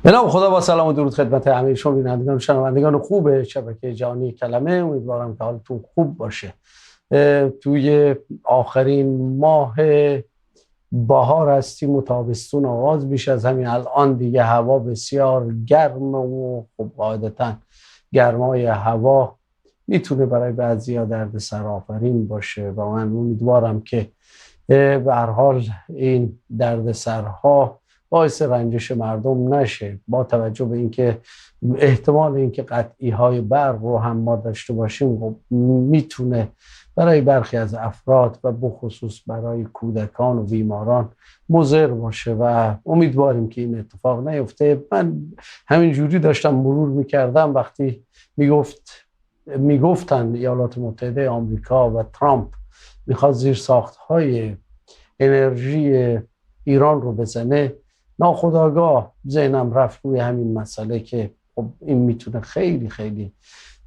به نام خدا، با سلام و درود خدمت همه شما بینندگان و شنوندگان خوب شبکه جهانی کلمه. امیدوارم که حالتون خوب باشه. توی آخرین ماه بهار هستیم و تابستون آغاز میشه. از همین الان دیگه هوا بسیار گرم و خب قاعدتا گرمای هوا میتونه برای بعضیا دردسر آفرین باشه و من امیدوارم که به هر حال این دردسرها باعث رنجش مردم نشه، با توجه به اینکه احتمال اینکه قطعی های برق رو هم ما داشته باشیم میتونه برای برخی از افراد و بخصوص برای کودکان و بیماران مضر باشه و امیدواریم که این اتفاق نیفته. من همین جوری داشتم مرور میکردم وقتی میگفتن ایالات متحده آمریکا و ترامپ میخواد زیر ساختهای انرژی ایران رو بزنه، ناخودآگاه ذهنم رفت روی همین مسئله که خب این میتونه خیلی خیلی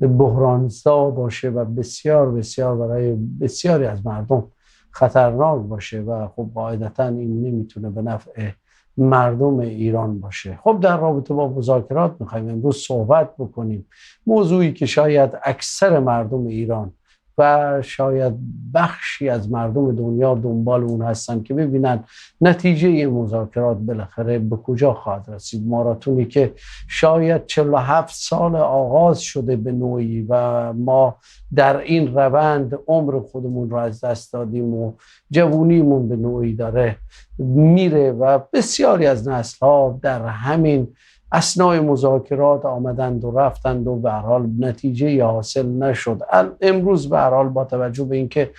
بحرانزا باشه و بسیار بسیار برای بسیاری از مردم خطرناک باشه و خب قاعدتا این نمیتونه به نفع مردم ایران باشه. خب در رابطه با مذاکرات میخوایم امروز صحبت بکنیم، موضوعی که شاید اکثر مردم ایران و شاید بخشی از مردم دنیا دنبال اون هستن که ببینن نتیجه این مذاکرات بالاخره به کجا خواهد رسید. ماراتونی که شاید 47 سال آغاز شده به نوعی و ما در این روند عمر خودمون رو از دست دادیم و جوونیمون به نوعی داره میره و بسیاری از نسل‌ها در همین اثنای مذاکرات آمدند و رفتند و به هر حال نتیجه حاصل نشد. امروز به هر حال با توجه به اینکه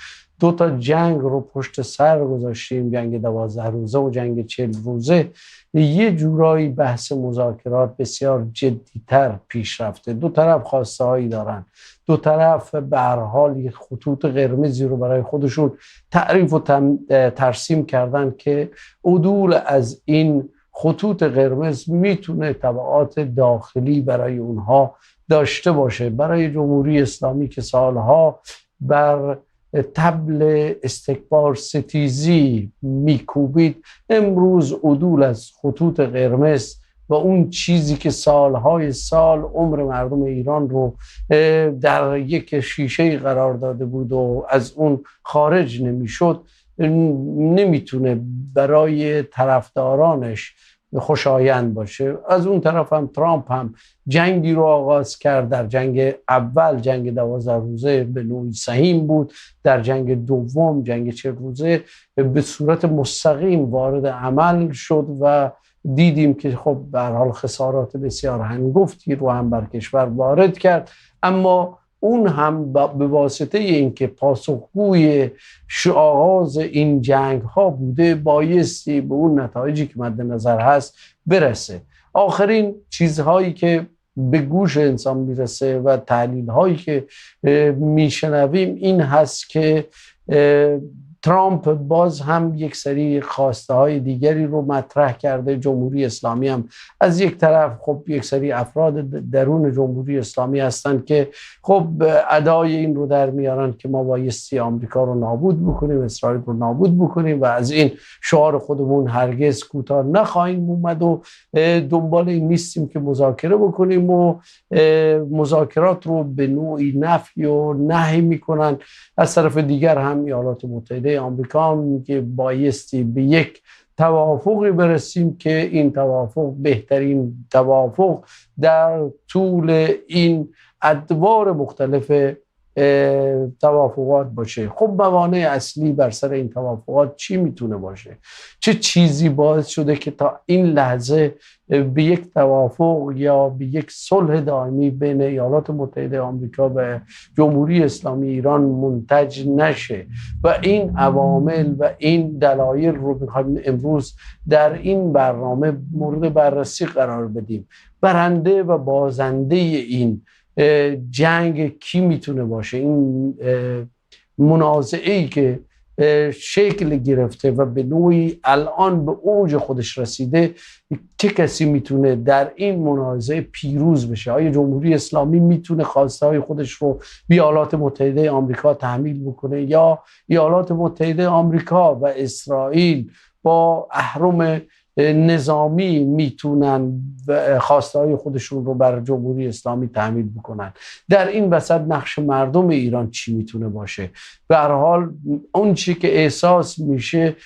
2 جنگ رو پشت سر گذاشتیم، جنگ 12 روزه و جنگ 40 روزه، یه جورایی بحث مذاکرات بسیار جدی‌تر پیش رفته. 2 طرف خواسته هایی دارن، 2 طرف به هر حال یک خطوط قرمزی رو برای خودشون تعریف و ترسیم کردن که عدول از این خطوط قرمز میتونه تبعات داخلی برای اونها داشته باشه. برای جمهوری اسلامی که سالها بر طبل استکبار ستیزی میکوبید، امروز عدول از خطوط قرمز و اون چیزی که سالهای سال عمر مردم ایران رو در یک شیشه قرار داده بود و از اون خارج نمیشد، نمیتونه برای طرفدارانش خوشایند باشه. از اون طرف هم ترامپ هم جنگی رو آغاز کرد. در جنگ اول، جنگ 12 روزه، به نوعی سهیم بود. در جنگ دوم، جنگ 40 روزه، به صورت مستقیم وارد عمل شد و دیدیم که خب به هر حال خسارات بسیار هنگفتی رو هم بر کشور وارد کرد، اما اون هم به واسطه اینکه پاسخگوی آغاز این جنگ ها بوده بایستی به اون نتایجی که مد نظر هست برسه. آخرین چیزهایی که به گوش انسان میرسه و تحلیل هایی که میشنویم این هست که ترامپ باز هم یک سری خواسته های دیگری رو مطرح کرده. جمهوری اسلامی هم از یک طرف خب یک سری افراد درون جمهوری اسلامی هستند که خب ادای این رو در میارن که ما بایستی آمریکا رو نابود بکنیم، اسرائیل رو نابود بکنیم و از این شعار خودمون هرگز کوتاه نخواهیم اومد و دنبال این نیستیم که مذاکره بکنیم و مذاکرات رو به نوعی نفی و نهی میکنن. از طرف دیگر هم ایالات متحده آمریکا میگه بایستی به یک توافقی برسیم که این توافق بهترین توافق در طول این ادوار مختلف توافقات باشه. خب موانع اصلی بر سر این توافقات چی میتونه باشه؟ چه چیزی باعث شده که تا این لحظه به یک توافق یا به یک صلح دائمی بین ایالات متحده آمریکا و جمهوری اسلامی ایران منتج نشه؟ و این عوامل و این دلایل رو میخوایم امروز در این برنامه مورد بررسی قرار بدیم. برنده و بازنده این جنگ کی میتونه باشه؟ این منازعه‌ای که شکل گرفته و به نوعی الان به اوج خودش رسیده، چه کسی میتونه در این منازعه پیروز بشه؟ آیا جمهوری اسلامی میتونه خواسته های خودش رو به ایالات متحده آمریکا تحمیل بکنه، یا ایالات متحده آمریکا و اسرائیل با اهرم نظامی میتونن خواسته های خودشون رو بر جمهوری اسلامی تحمیل بکنن؟ در این وسط نقش مردم ایران چی میتونه باشه؟ به هر حال اون چی که احساس میشه،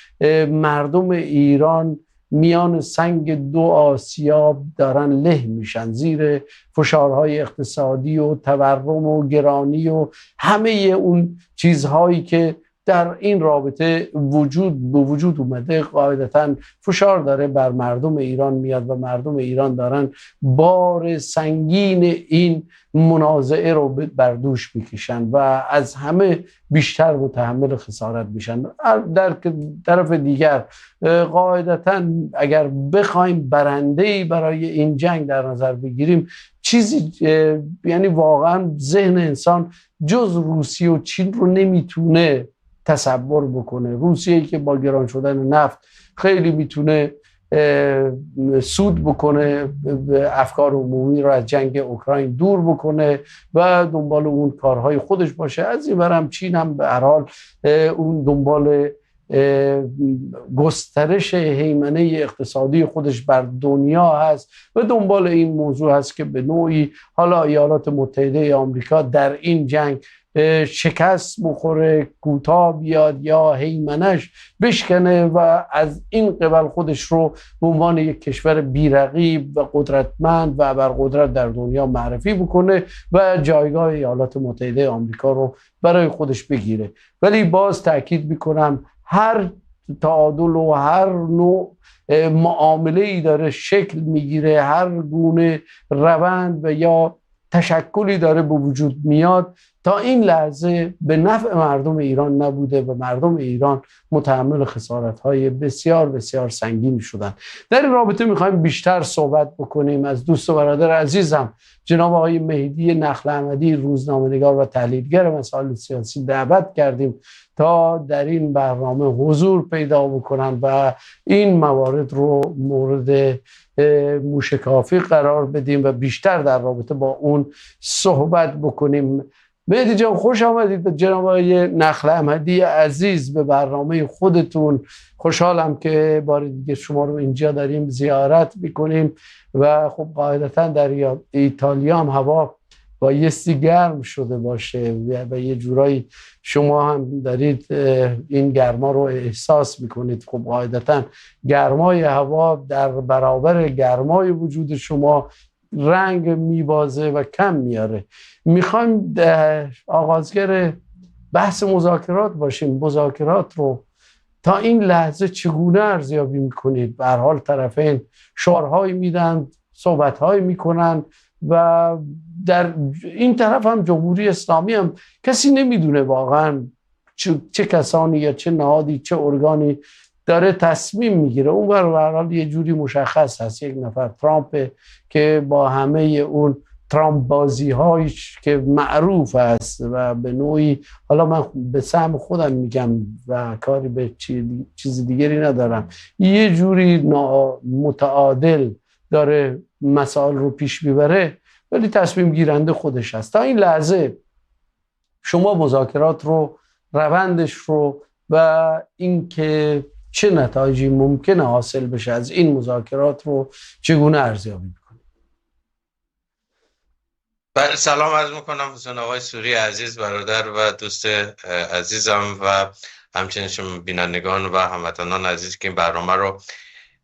مردم ایران میان سنگ دو آسیاب دارن له میشن زیر فشارهای اقتصادی و تورم و گرانی و همه اون چیزهایی که در این رابطه به وجود اومده. قاعدتاً فشار داره بر مردم ایران میاد و مردم ایران دارن بار سنگین این منازعه رو بر دوش میکشن و از همه بیشتر متحمل خسارت میشن. در طرف دیگر قاعدتاً اگر بخوایم برنده‌ای برای این جنگ در نظر بگیریم، چیزی یعنی واقعاً ذهن انسان جز روسیه و چین رو نمیتونه تصور بکنه. روسیه که با گران شدن نفت خیلی میتونه سود بکنه، افکار عمومی رو از جنگ اوکراین دور بکنه و دنبال اون کارهای خودش باشه. از این برم چین هم به هر حال اون دنبال گسترش هیمنه اقتصادی خودش بر دنیا هست و دنبال این موضوع هست که به نوعی حالا ایالات متحده آمریکا در این جنگ شکست بخوره، کوتاه بیاد یا هیمنش بشکنه و از این قبل خودش رو به عنوان یک کشور بی‌رقیب و قدرتمند و ابرقدرت در دنیا معرفی بکنه و جایگاه ایالات متحده آمریکا رو برای خودش بگیره. ولی باز تأکید میکنم هر تعادل و هر نوع معامله ای داره شکل میگیره، هر گونه روند و یا تشکلی داره به وجود میاد، تا این لحظه به نفع مردم ایران نبوده و مردم ایران متحمل خسارت‌های بسیار بسیار سنگین شدن. در این رابطه میخوایم بیشتر صحبت بکنیم. از دوست و برادر عزیزم جناب آقای مهدی نخل احمدی، روزنامه‌نگار و تحلیلگر مسائل سیاسی، دعوت کردیم تا در این برنامه حضور پیدا بکنن و این موارد رو مورد موشکافی قرار بدیم و بیشتر در رابطه با اون صحبت بکنیم. مهدی جان خوش آمدید. جناب آقای نخل احمدی عزیز به برنامه خودتون. خوشحالم که بار دیگه شما رو اینجا داریم زیارت میکنیم و خب قاعدتا در ایتالیا هم هوا بایستی گرم شده باشه و یه جورایی شما هم دارید این گرما رو احساس میکنید. خب قاعدتا گرمای هوا در برابر گرمای وجود شما رنگ میبازه و کم میاره. میخوایم آغازگر بحث مذاکرات باشیم. مذاکرات رو تا این لحظه چگونه ارزیابی میکنید؟ به هر حال طرفین شعارهایی میدن، صحبتهایی میکنن و در این طرف هم جمهوری اسلامی هم کسی نمیدونه واقعا چه کسانی یا چه نهادی چه ارگانی داره تصمیم میگیره. اون به هر حال یه جوری مشخص هست، یک نفر ترامپ که با همه اون ترامپ بازی هایش که معروف است و به نوعی، حالا من به سهم خودم میگم و کاری به چیز دیگری ندارم، یه جوری متعادل داره مسائل رو پیش میبره ولی تصمیم گیرنده خودش هست. تا این لحظه شما مذاکرات رو، روندش رو و اینکه چه نتایجی ممکنه حاصل بشه از این مذاکرات رو چگونه ارزیابی میکنید؟ سلام عرض میکنم حسین آقای سوری عزیز، برادر و دوست عزیزم و همچنین بینندگان و هموطنان عزیز که این برنامه رو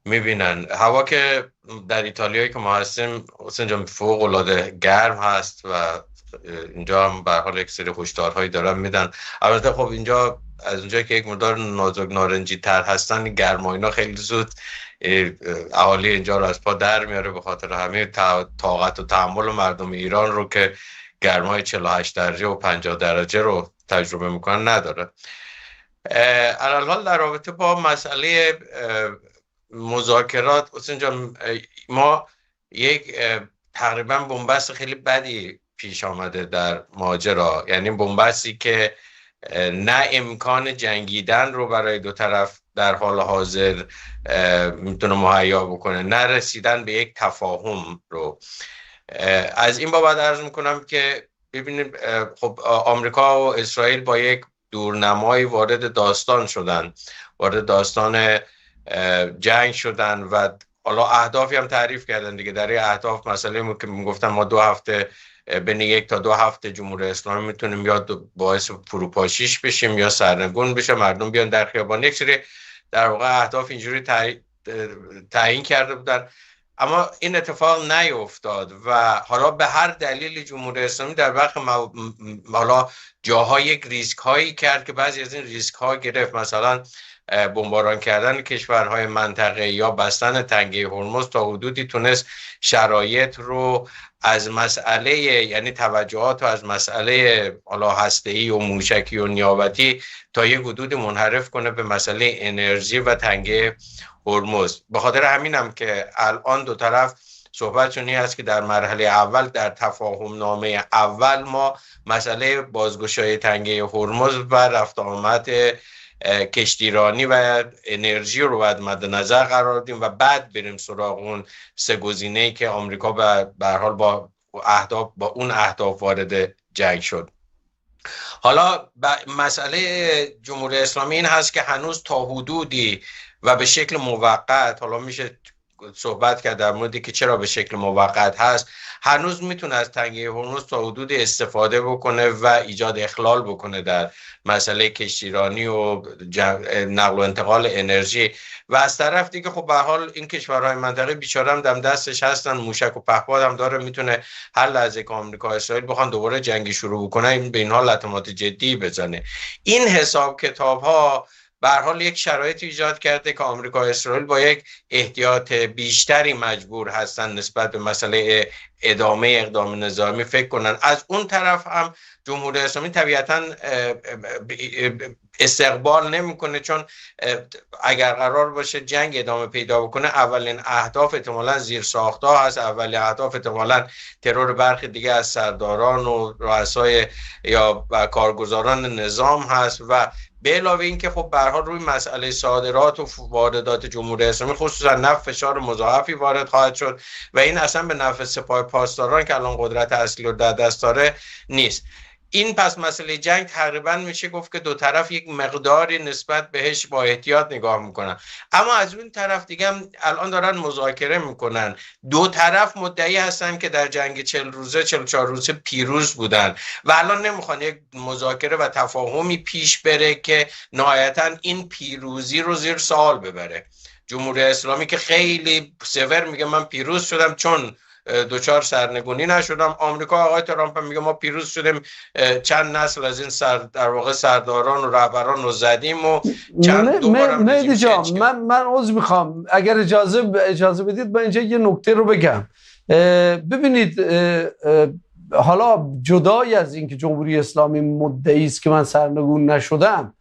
میبینن. هوا که در ایتالیایی که ما هستیم حسین جان فوق العاده گرم هست و اینجا هم به هر حال یک سری هشدارهایی دارن میدن. البته خب اینجا از اونجا که یک مقدار نازک نارنجی تر هستن، گرما اینا خیلی زود اهالی اینجا رو از پا در میاره، به خاطر همه طاقت و تحمل مردم ایران رو که گرمای 48 درجه و 50 درجه رو تجربه میکنن نداره. الان در رابطه با مسئله مذاکرات حسین جان، ما یک تقریبا بنبست خیلی بدی پیش آمده در ماجرا، یعنی بنبستی که نه امکان جنگیدن رو برای دو طرف در حال حاضر میتونه مهیا بکنه، نه رسیدن به یک تفاهم رو. از این بابت عرض میکنم که ببینید خب آمریکا و اسرائیل با یک دورنمایی وارد داستان شدن، وارد داستان جنگ شدن و حالا اهدافی هم تعریف کردن دیگه. در این اهداف مسئله که میگفتن ما 2 هفته بین 1 تا 2 هفته جمهوری اسلامی میتونیم یا باعث فروپاشیش بشیم یا سرنگون بشه، مردم بیان در خیابان. یک سری در واقع اهداف اینجوری تعیین کرده بودن، اما این اتفاق نیفتاد و حالا به هر دلیلی جمهوری اسلامی در وقت حالا جاها یک ریسک هایی کرد که بعضی از این ریسک ها گرفت، مثلا بمباران کردن کشورهای منطقه یا بستن تنگه هرمز تا حدودی تونست شرایط رو از مسئله، یعنی توجهات رو از مسئله حالا هسته‌ای و موشکی و نیابتی تا یک حدود منحرف کنه به مسئله انرژی و تنگه هرمز. به خاطر همینم که الان دو طرف صحبتشون این است که در مرحله اول، در تفاهم نامه اول، ما مسئله بازگشایی تنگه هرمز و رفت آمد کشتیرانی و انرژی رو باید مد نظر قرار دیم و بعد بریم سراغ اون 3 گزینه‌ای که آمریکا به هر حال با اون اهداف وارد جنگ شد. حالا مسئله جمهوری اسلامی این هست که هنوز تا حدودی و به شکل موقت، حالا میشه صحبت کرد در موردی که چرا به شکل موقت هست، هنوز میتونه از تنگه هرمز تا حدود استفاده بکنه و ایجاد اخلال بکنه در مسئله کشتیرانی و نقل و انتقال انرژی. و از طرف دیگه خب به حال این کشورهای منطقه بیچاره هم دم دستش هستن، موشک و پهپاد هم داره، میتونه هر لحظه که آمریکا و اسرائیل بخوان دوباره جنگی شروع بکنه این به اینها لطمات جدی بزنه. این حساب کتاب ها به هر حال یک شرایطی ایجاد کرده که آمریکا و اسرائیل با یک احتیاط بیشتری مجبور هستن نسبت به مسئله ادامه اقدام نظامی فکر کنن. از اون طرف هم جمهوری اسلامی طبیعتاً استقبال نمیکنه، چون اگر قرار باشه جنگ ادامه پیدا بکنه اولین اهداف احتمالاً زیرساخت‌ها هست، اولین اهداف احتمالاً ترور برخی دیگه از سرداران و رؤسای یا کارگزاران نظام هست و به علاوه این که خب به هر حال روی مسئله صادرات و واردات جمهوری اسلامی خصوصا نفت فشار مضاعفی وارد خواهد شد و این اصلا به نفع سپاه پاسداران که الان قدرت اصلی رو در دست داره نیست. این پس مسئله جنگ تقریبا میشه گفت که دو طرف یک مقداری نسبت بهش با احتیاط نگاه میکنن، اما از اون طرف دیگه هم الان دارن مذاکره میکنن. دو طرف مدعی هستن که در جنگ 40 روزه 44 روزه پیروز بودن و الان نمیخوان یک مذاکره و تفاهمی پیش بره که نهایتا این پیروزی رو زیر سوال ببره. جمهوری اسلامی که خیلی سور میگه من پیروز شدم چون دوچار سرنگونی نشدم. آمریکا آقای ترامپ میگه ما پیروز شدیم چند نسل از این در واقع سرداران و رهبران رو زدیم و چند دوبارم مهدی جان من عذر میخوام اگر اجازه بدید من اینجا یه نکته رو بگم. ببینید حالا جدای از اینکه جمهوری اسلامی مدعی است که من سرنگون نشدم،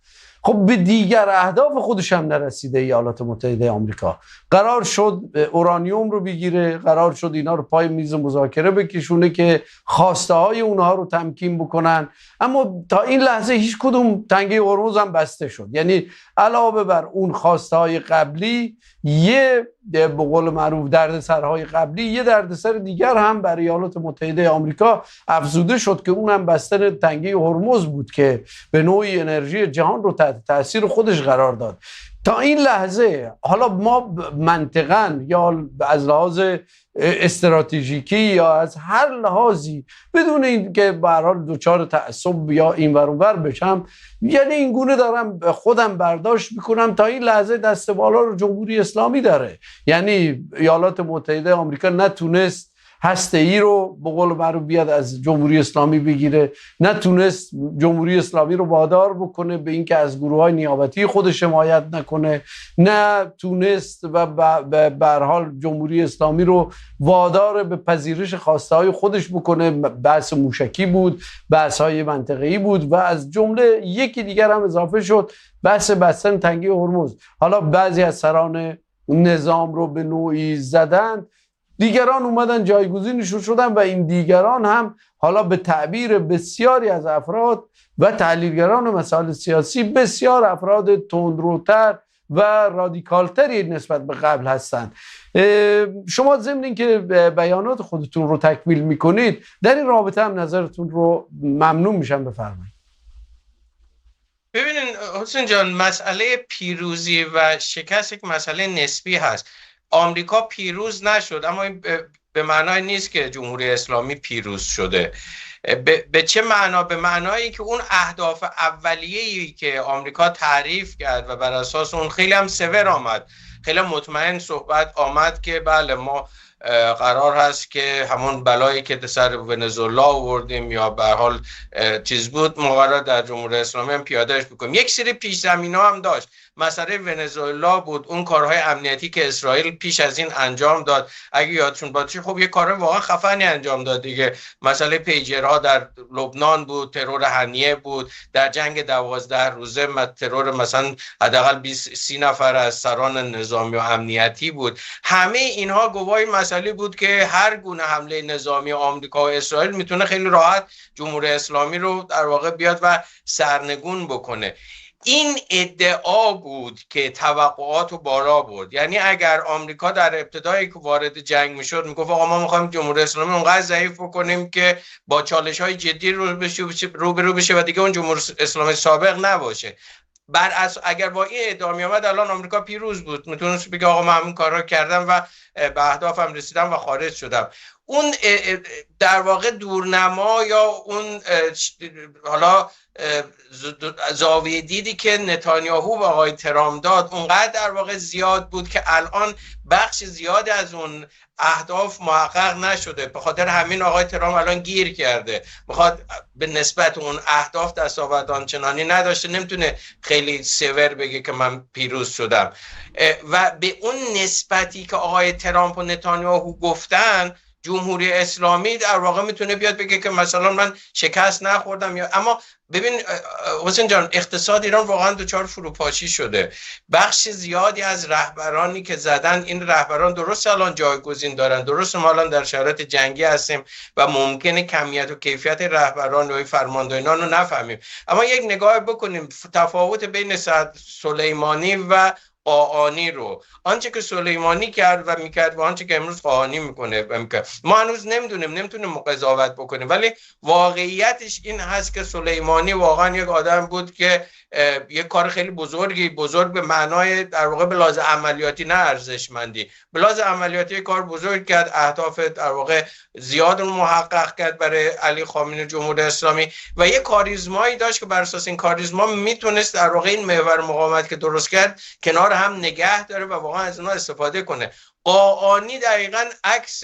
خب به دیگر اهداف خودش هم نرسیده. ایالات متحده آمریکا قرار شد اورانیوم رو بگیره، قرار شد اینا رو پای میز مذاکره بکشونه که خواسته های اونها رو تمکین بکنن، اما تا این لحظه هیچ کدوم تنگه هرمز هم بسته شد. یعنی علاوه بر اون خواسته های قبلی، یه به قول معروف دردسرهای قبلی، یه دردسر دیگر هم برای ایالات متحده آمریکا افزوده شد که اونم بستن تنگه هرمز بود که به نوعی انرژی جهان رو تحت تاثیر خودش قرار داد. تا این لحظه حالا ما منطقاً یا از لحاظ استراتژیکی یا از هر لحاظی بدون این که به هر حال دچار تعصب یا این ور اون ور بشم، یعنی این گونه دارم خودم برداشت میکنم تا این لحظه دست بالا رو جمهوری اسلامی داره. یعنی ایالات متحده آمریکا نتونست هسته‌ای رو به قول معروف بیاد از جمهوری اسلامی بگیره، نتونست جمهوری اسلامی رو وادار بکنه به اینکه از گروه‌های نیابتی خودش حمایت نکنه، نه تونست و به هر حال جمهوری اسلامی رو وادار به پذیرش خواسته‌های خودش بکنه. بحث موشکی بود، بحث‌های منطقه‌ای بود و از جمله یکی دیگر هم اضافه شد، بحث بستن تنگه هرمز. حالا بعضی از سران نظام رو به نوعی زدن، دیگران اومدن جایگزینشون شدن و این دیگران هم حالا به تعبیر بسیاری از افراد و تحلیلگران مسائل سیاسی بسیار افراد تندروتر و رادیکالتری نسبت به قبل هستند. شما ضمن اینکه بیانات خودتون رو تکمیل میکنید در این رابطه هم نظرتون رو ممنون میشم بفرمایید. ببینین حسین جان، مسئله پیروزی و شکست یک مسئله نسبی هست. آمریکا پیروز نشد، اما این به معنای نیست که جمهوری اسلامی پیروز شده. به چه معنا؟ به معنایی که اون اهداف اولیه‌ای که آمریکا تعریف کرد و بر اساس اون خیلی هم سور آمد، خیلی مطمئن صحبت آمد که بله ما قرار هست که همون بلایی که سر ونزوئلا آوردیم یا به هر حال چیز بود ما قرار در جمهوری اسلامی هم پیادهش بکنیم. یک سری پیش زمینه‌ها هم داشت. مسئله ونزوئلا بود، اون کارهای امنیتی که اسرائیل پیش از این انجام داد، اگه یادتون باشه خب یه کار واقعا خفنی انجام داد دیگه. مسئله پیجرها در لبنان بود، ترور هنیه بود، در جنگ 12 روزه ترور مثلا حداقل 20-30 نفر از سران نظامی و امنیتی بود. همه اینها گواهی مسئله بود که هر گونه حمله نظامی آمریکا و اسرائیل میتونه خیلی راحت جمهوری اسلامی رو در واقع بیاد و سرنگون بکنه. این ادعا بود که توقعات رو بالا برد. یعنی اگر آمریکا در ابتدایی که وارد جنگ میشد میگفت آقا ما میخوایم جمهوری اسلامی اونقدر ضعیف بکنیم که با چالش‌های جدی روبرو بشه و دیگه اون جمهوری اسلامی سابق نباشه، اگر با این ادعا می آمد الان آمریکا پیروز بود، میتونست بگه آقا من همین کارا کردم و به اهدافم رسیدم و خارج شدم. اون در واقع دورنما یا اون حالا زاویه دیدی که نتانیاهو و آقای ترامپ داد اونقدر در واقع زیاد بود که الان بخش زیادی از اون اهداف محقق نشده. به خاطر همین آقای ترامپ الان گیر کرده، میخواد به نسبت اون اهداف دستاورد آنچنانی نداشته، نمیتونه خیلی سور بگه که من پیروز شدم. و به اون نسبتی که آقای ترامپ و نتانیاهو گفتن، جمهوری اسلامی در واقع میتونه بیاد بگه که مثلا من شکست نخوردم. یا اما ببین حسین جان، اقتصاد ایران واقعا دچار فروپاشی شده. بخش زیادی از رهبرانی که زدن، این رهبران درست الان جایگزین دارن، درست ما الان در شرایط جنگی هستیم و ممکنه کمیت و کیفیت رهبران و فرماندهان رو نفهمیم، اما یک نگاه بکنیم تفاوت بین سلیمانی و قاآنی رو، آنچه که سلیمانی کرد و میکرد و آنچه که امروز قاآنی میکنه و میکرد، ما هنوز نمیتونیم قضاوت بکنیم، ولی واقعیتش این هست که سلیمانی واقعا یک آدم بود که یک کار خیلی بزرگ به معنای در واقع به لحاظ عملیاتی، نه ارزشمندی، به لحاظ عملیاتی کار بزرگ کرد، اهداف در واقع زیاد رو محقق کرد برای علی خامنه‌ای جمهوری اسلامی و یک کاریزمایی داشت که بر اساس این کاریزما میتونست در واقع این محور مقاومت که درست کرد کنار هم نگه داره و واقعا از اونها استفاده کنه. قاآنی دقیقاً عکس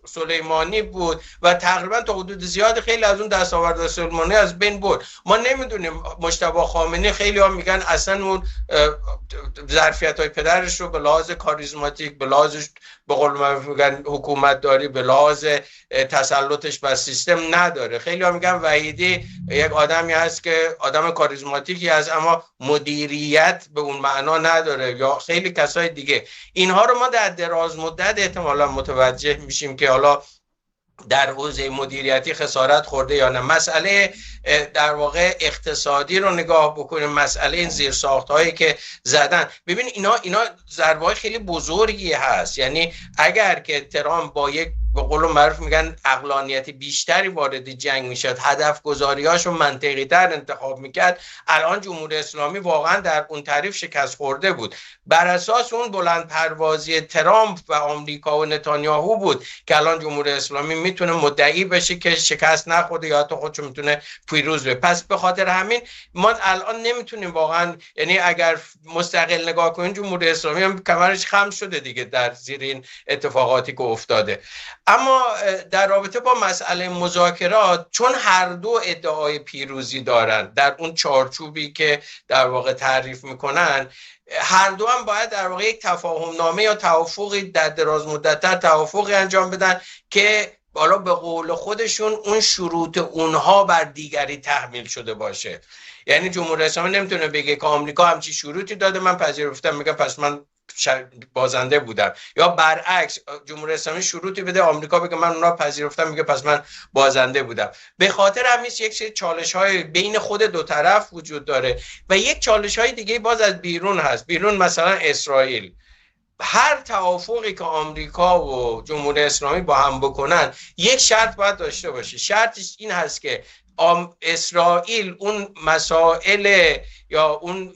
سلیمانی بود و تقریبا تا حدود زیاد خیلی از اون دستاورد سلیمانی از بین برد. ما نمیدونیم، مجتبی خامنه‌ای خیلی ها میگن اصلا اون ظرفیت‌های پدرش رو به لحاظ کاریزماتیک، به لحاظ به قول معروف میگن حکومت داری، به لحاظ تسلطش بر سیستم نداره. خیلی ها میگن وحیدی یک آدمی هست که آدم کاریزماتیکی هست اما مدیریت به اون معنا نداره، یا خیلی کسای دیگه. اینها رو ما در دراز مدت احتمالا متوجه میشیم که حالا در حوزه مدیریتی خسارت خورده یا نه. مسئله در واقع اقتصادی رو نگاه بکنیم، مسئله این زیرساخت‌هایی که زدن، ببین اینا ضربه‌های خیلی بزرگی هست. یعنی اگر که ترامپ با یک به قول معروف میگن عقلانیت بیشتری وارد جنگ میشد، هدف گذاریاشو منطقی تر انتخاب میکرد، الان جمهوری اسلامی واقعا در اون تعریف شکست خورده بود. بر اساس اون بلند پروازی ترامپ و آمریکا و نتانیاهو بود که الان جمهوری اسلامی میتونه مدعی بشه که شکست نخورده یا حتی خودشو میتونه پیروز بشه. پس به خاطر همین ما الان نمیتونیم واقعا، یعنی اگر مستقل نگاه کنیم جمهوری اسلامی هم کمرش خم شده دیگه در زیر این اتفاقاتی که افتاده. اما در رابطه با مسئله مذاکرات، چون هر دو ادعای پیروزی دارن در اون چارچوبی که در واقع تعریف میکنن، هر دو هم باید در واقع یک تفاهم نامه یا توافقی در دراز مدت‌تر توافقی انجام بدن که بالا به قول خودشون اون شروط اونها بر دیگری تحمیل شده باشه. یعنی جمهوری اسلامی نمیتونه بگه که آمریکا همچی شروطی داده من پذیرفتم میگم پس من بازنده بودم، یا برعکس جمهوری اسلامی شروطی بده آمریکا بگه من اونا پذیرفتم میگه پس من بازنده بودم. به خاطر همین یک سری چالش‌های بین خود دو طرف وجود داره و یک چالش‌های دیگه باز از بیرون هست. بیرون مثلا اسرائیل، هر توافقی که آمریکا و جمهوری اسلامی با هم بکنن یک شرط باید داشته باشه. شرطش این هست که اسرائیل اون مسائل یا اون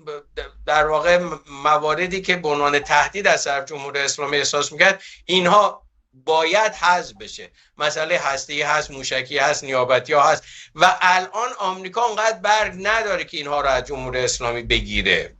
در واقع مواردی که به عنوان تهدید از طرف جمهوری اسلامی احساس میکرد اینها باید حذف بشه. مسئله هسته‌ای هست، موشکی هست، نیابتی ها هست و الان آمریکا اونقدر برگ نداره که اینها رو از جمهوری اسلامی بگیره،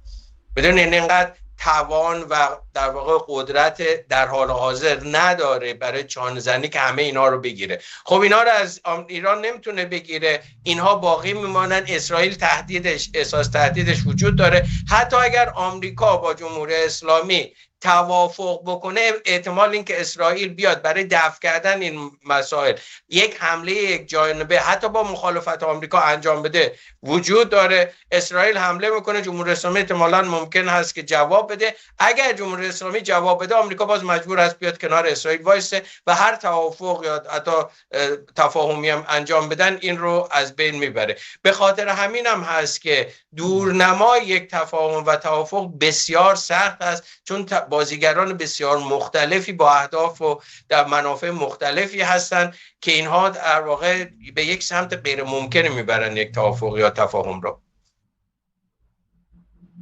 بدون اینقدر توان و در واقع قدرت در حال حاضر نداره برای چانه‌زنی که همه اینا رو بگیره. خب اینا رو از ایران نمیتونه بگیره، اینها باقی میمانن. اسرائیل تهدیدش، احساس تهدیدش وجود داره. حتی اگر آمریکا با جمهوری اسلامی توافق بکنه، احتمال این که اسرائیل بیاد برای دفع کردن این مسائل یک حمله یک جانبه حتی با مخالفت آمریکا انجام بده وجود داره. اسرائیل حمله میکنه، جمهوری اسلامی احتمالاً ممکن هست که جواب بده. اگر جمهوری اسلامی جواب بده، آمریکا باز مجبور است بیاد کنار اسرائیل وایسه و هر توافق یا حتی تفاهمی هم انجام بدن این رو از بین میبره. به خاطر همین هم هست که دورنمای یک تفاهم و توافق بسیار سخت است، چون بازیگران بسیار مختلفی با اهداف و در منافع مختلفی هستند که اینها در واقع به یک سمت غیر ممکن میبرن یک توافق یا تفاهم رو.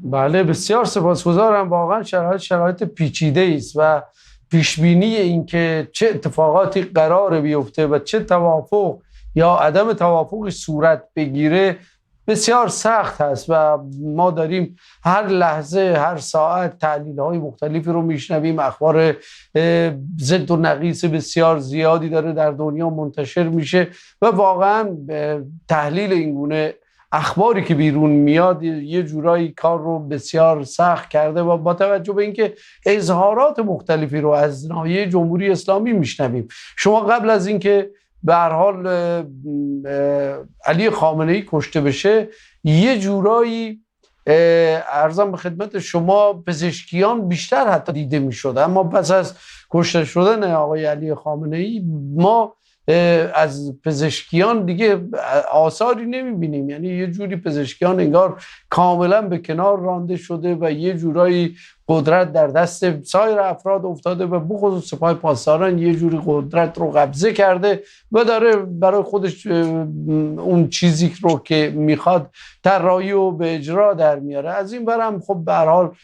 بله، بسیار سپاسگزارم. واقعا شرایط پیچیده است و پیشبینی این که چه اتفاقاتی قرار بیفته و چه توافق یا عدم توافقی صورت بگیره بسیار سخت هست و ما داریم هر لحظه هر ساعت تحلیل‌های مختلفی رو میشنویم. اخبار ضد و نقیص بسیار زیادی داره در دنیا منتشر میشه و واقعا تحلیل این گونه اخباری که بیرون میاد یه جورایی کار رو بسیار سخت کرده و با توجه به اینکه اظهارات مختلفی رو از ناحیه جمهوری اسلامی میشنویم. شما قبل از اینکه به هر حال علی خامنه‌ای کشته بشه یه جورایی عرضم به خدمت شما پزشکیان بیشتر حتی دیده میشد، اما پس از کشته شدن آقای علی خامنه‌ای ما از پزشکیان دیگه آثاری نمیبینیم. یعنی یه جوری پزشکیان انگار کاملا به کنار رانده شده و یه جورایی قدرت در دست سایر افراد افتاده و بخصوص سپاه پاسداران یه جوری قدرت رو قبضه کرده و داره برای خودش اون چیزی رو که میخواد طراحی و به اجرا در میاره. از این برم خب به هر حال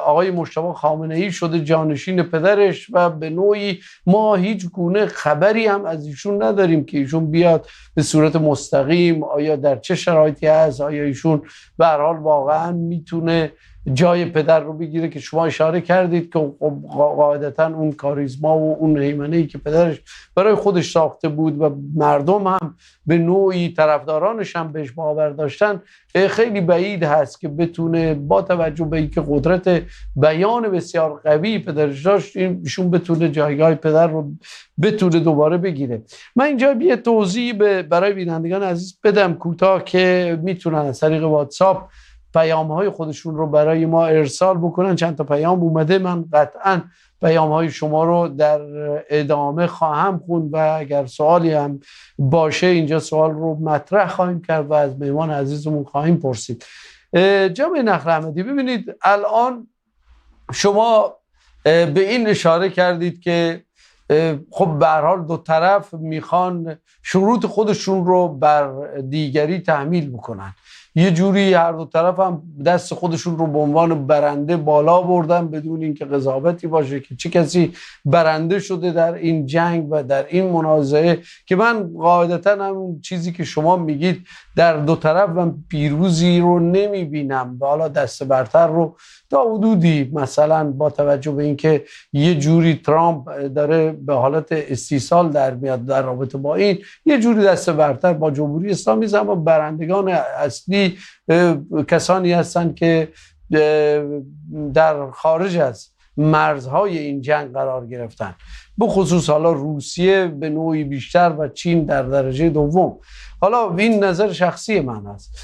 آقای مجتبی خامنه‌ای شده جانشین پدرش و به نوعی ما هیچ گونه خبری هم از ایشون نداریم که ایشون بیاد به صورت مستقیم آیا در چه شرایطی هست، آیا ایشون به هر حال واقعا میتونه جای پدر رو بگیره که شما اشاره کردید که قاعدتا اون کاریزما و اون هیمنه‌ای که پدرش برای خودش ساخته بود و مردم هم به نوعی طرفدارانش هم بهش باور داشتن خیلی بعید هست که بتونه با توجه به اینکه قدرت بیان بسیار قوی پدرش داشت ایشون بتونه جایگاه پدر رو بتونه دوباره بگیره. من اینجا یه توضیح برای بینندگان عزیز بدم کوتاه که میتونن از طریق واتساپ پیام‌های خودشون رو برای ما ارسال بکنن. چند تا پیام اومده، من قطعاً پیام‌های شما رو در ادامه خواهم خوند و اگر سوالی هم باشه اینجا سوال رو مطرح خواهیم کرد و از مهمان عزیزمون خواهیم پرسید. جناب نخل احمدی، ببینید الان شما به این اشاره کردید که خب به هر حال دو طرف میخوان شروط خودشون رو بر دیگری تحمیل بکنن. یه جوری هر دو طرف هم دست خودشون رو به عنوان برنده بالا بردن بدون اینکه قضاوتی باشه که چه کسی برنده شده در این جنگ و در این منازعه، که من قاعدتا هم چیزی که شما میگید در دو طرف من پیروزی رو نمیبینم، و حالا دست برتر رو تا حدودی مثلا با توجه به اینکه یه جوری ترامپ داره به حالت استیصال در میاد در رابطه با این، یه جوری دست برتر با جمهوری اسلامی، اما برندگان اصلی کسانی هستند که در خارج از مرزهای این جنگ قرار گرفتن، به خصوص حالا روسیه به نوعی بیشتر و چین در درجه دوم. حالا این نظر شخصی من است.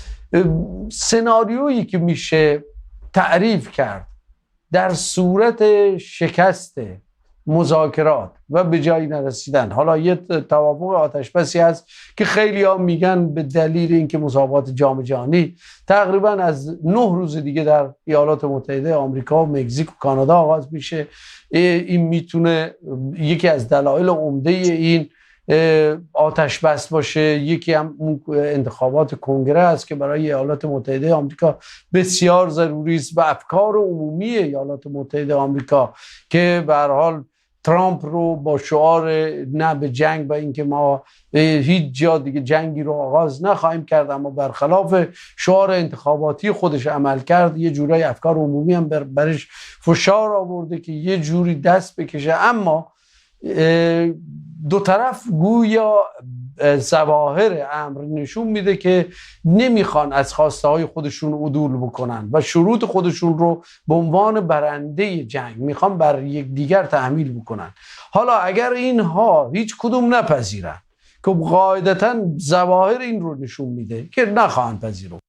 سناریویی که میشه تعریف کرد در صورت شکست مذاکرات و به جایی نرسیدن، حالا یه توافق آتشبسی هست که خیلی ها میگن به دلیل اینکه مسابقات جام جهانی تقریبا از 9 روز دیگه در ایالات متحده آمریکا و مکزیک و کانادا آغاز میشه، این میتونه یکی از دلایل عمده این آتش بس باشه. یکی هم انتخابات کنگره است که برای ایالات متحده آمریکا بسیار ضروری است و افکار عمومی ایالات متحده آمریکا که به هر حال ترامپ رو با شعار نه به جنگ و اینکه ما هیچ جا دیگه جنگی رو آغاز نخواهیم کرد، اما برخلاف شعار انتخاباتی خودش عمل کرد، یه جورای افکار عمومی هم برش فشار آورده که یه جوری دست بکشه. اما دو طرف گویا ظواهر امر نشون میده که نمیخوان از خواسته های خودشون عدول بکنن و شروط خودشون رو به عنوان برنده جنگ میخوان بر یک دیگر تحمیل بکنن. حالا اگر اینها هیچ کدوم نپذیرن که قاعدتا ظواهر این رو نشون میده که نخواهن پذیرن.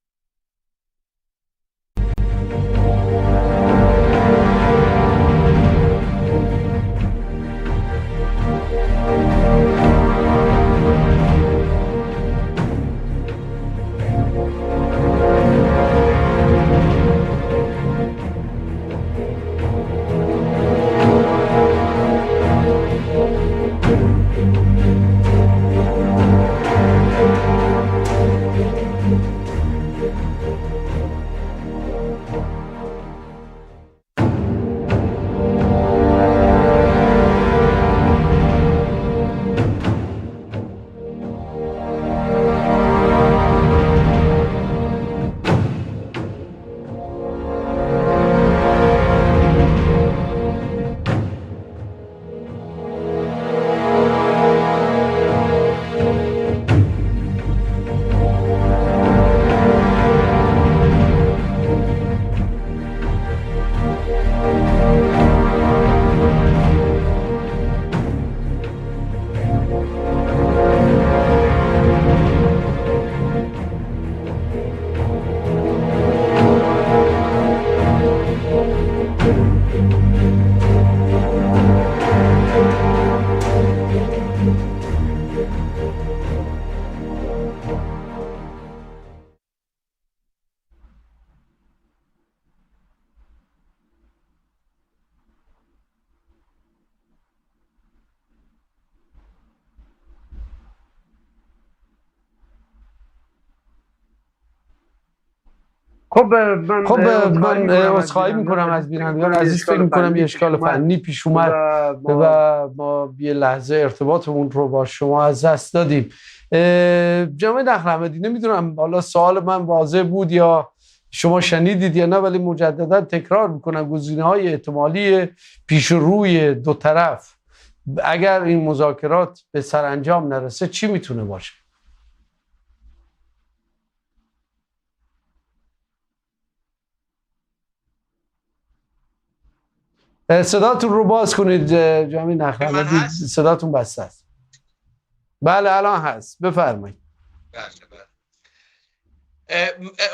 خب من عذرخواهی میکنم از بینندگان عزیز. فکر میکنم یه اشکال فنی پیش اومد و ما یه لحظه ارتباطمون رو با شما از دست دادیم. جناب نخل‌احمدی، نمیدونم حالا سوال من واضح بود یا شما شنیدید یا نه، ولی مجددا تکرار میکنم گزینه‌های احتمالی پیش روی دو طرف اگر این مذاکرات به سرانجام نرسه چی میتونه باشه؟ صداتون رو باز کنید جناب نخل‌احمدی، صداتون بسته است. بله الان هست، بفرمایید.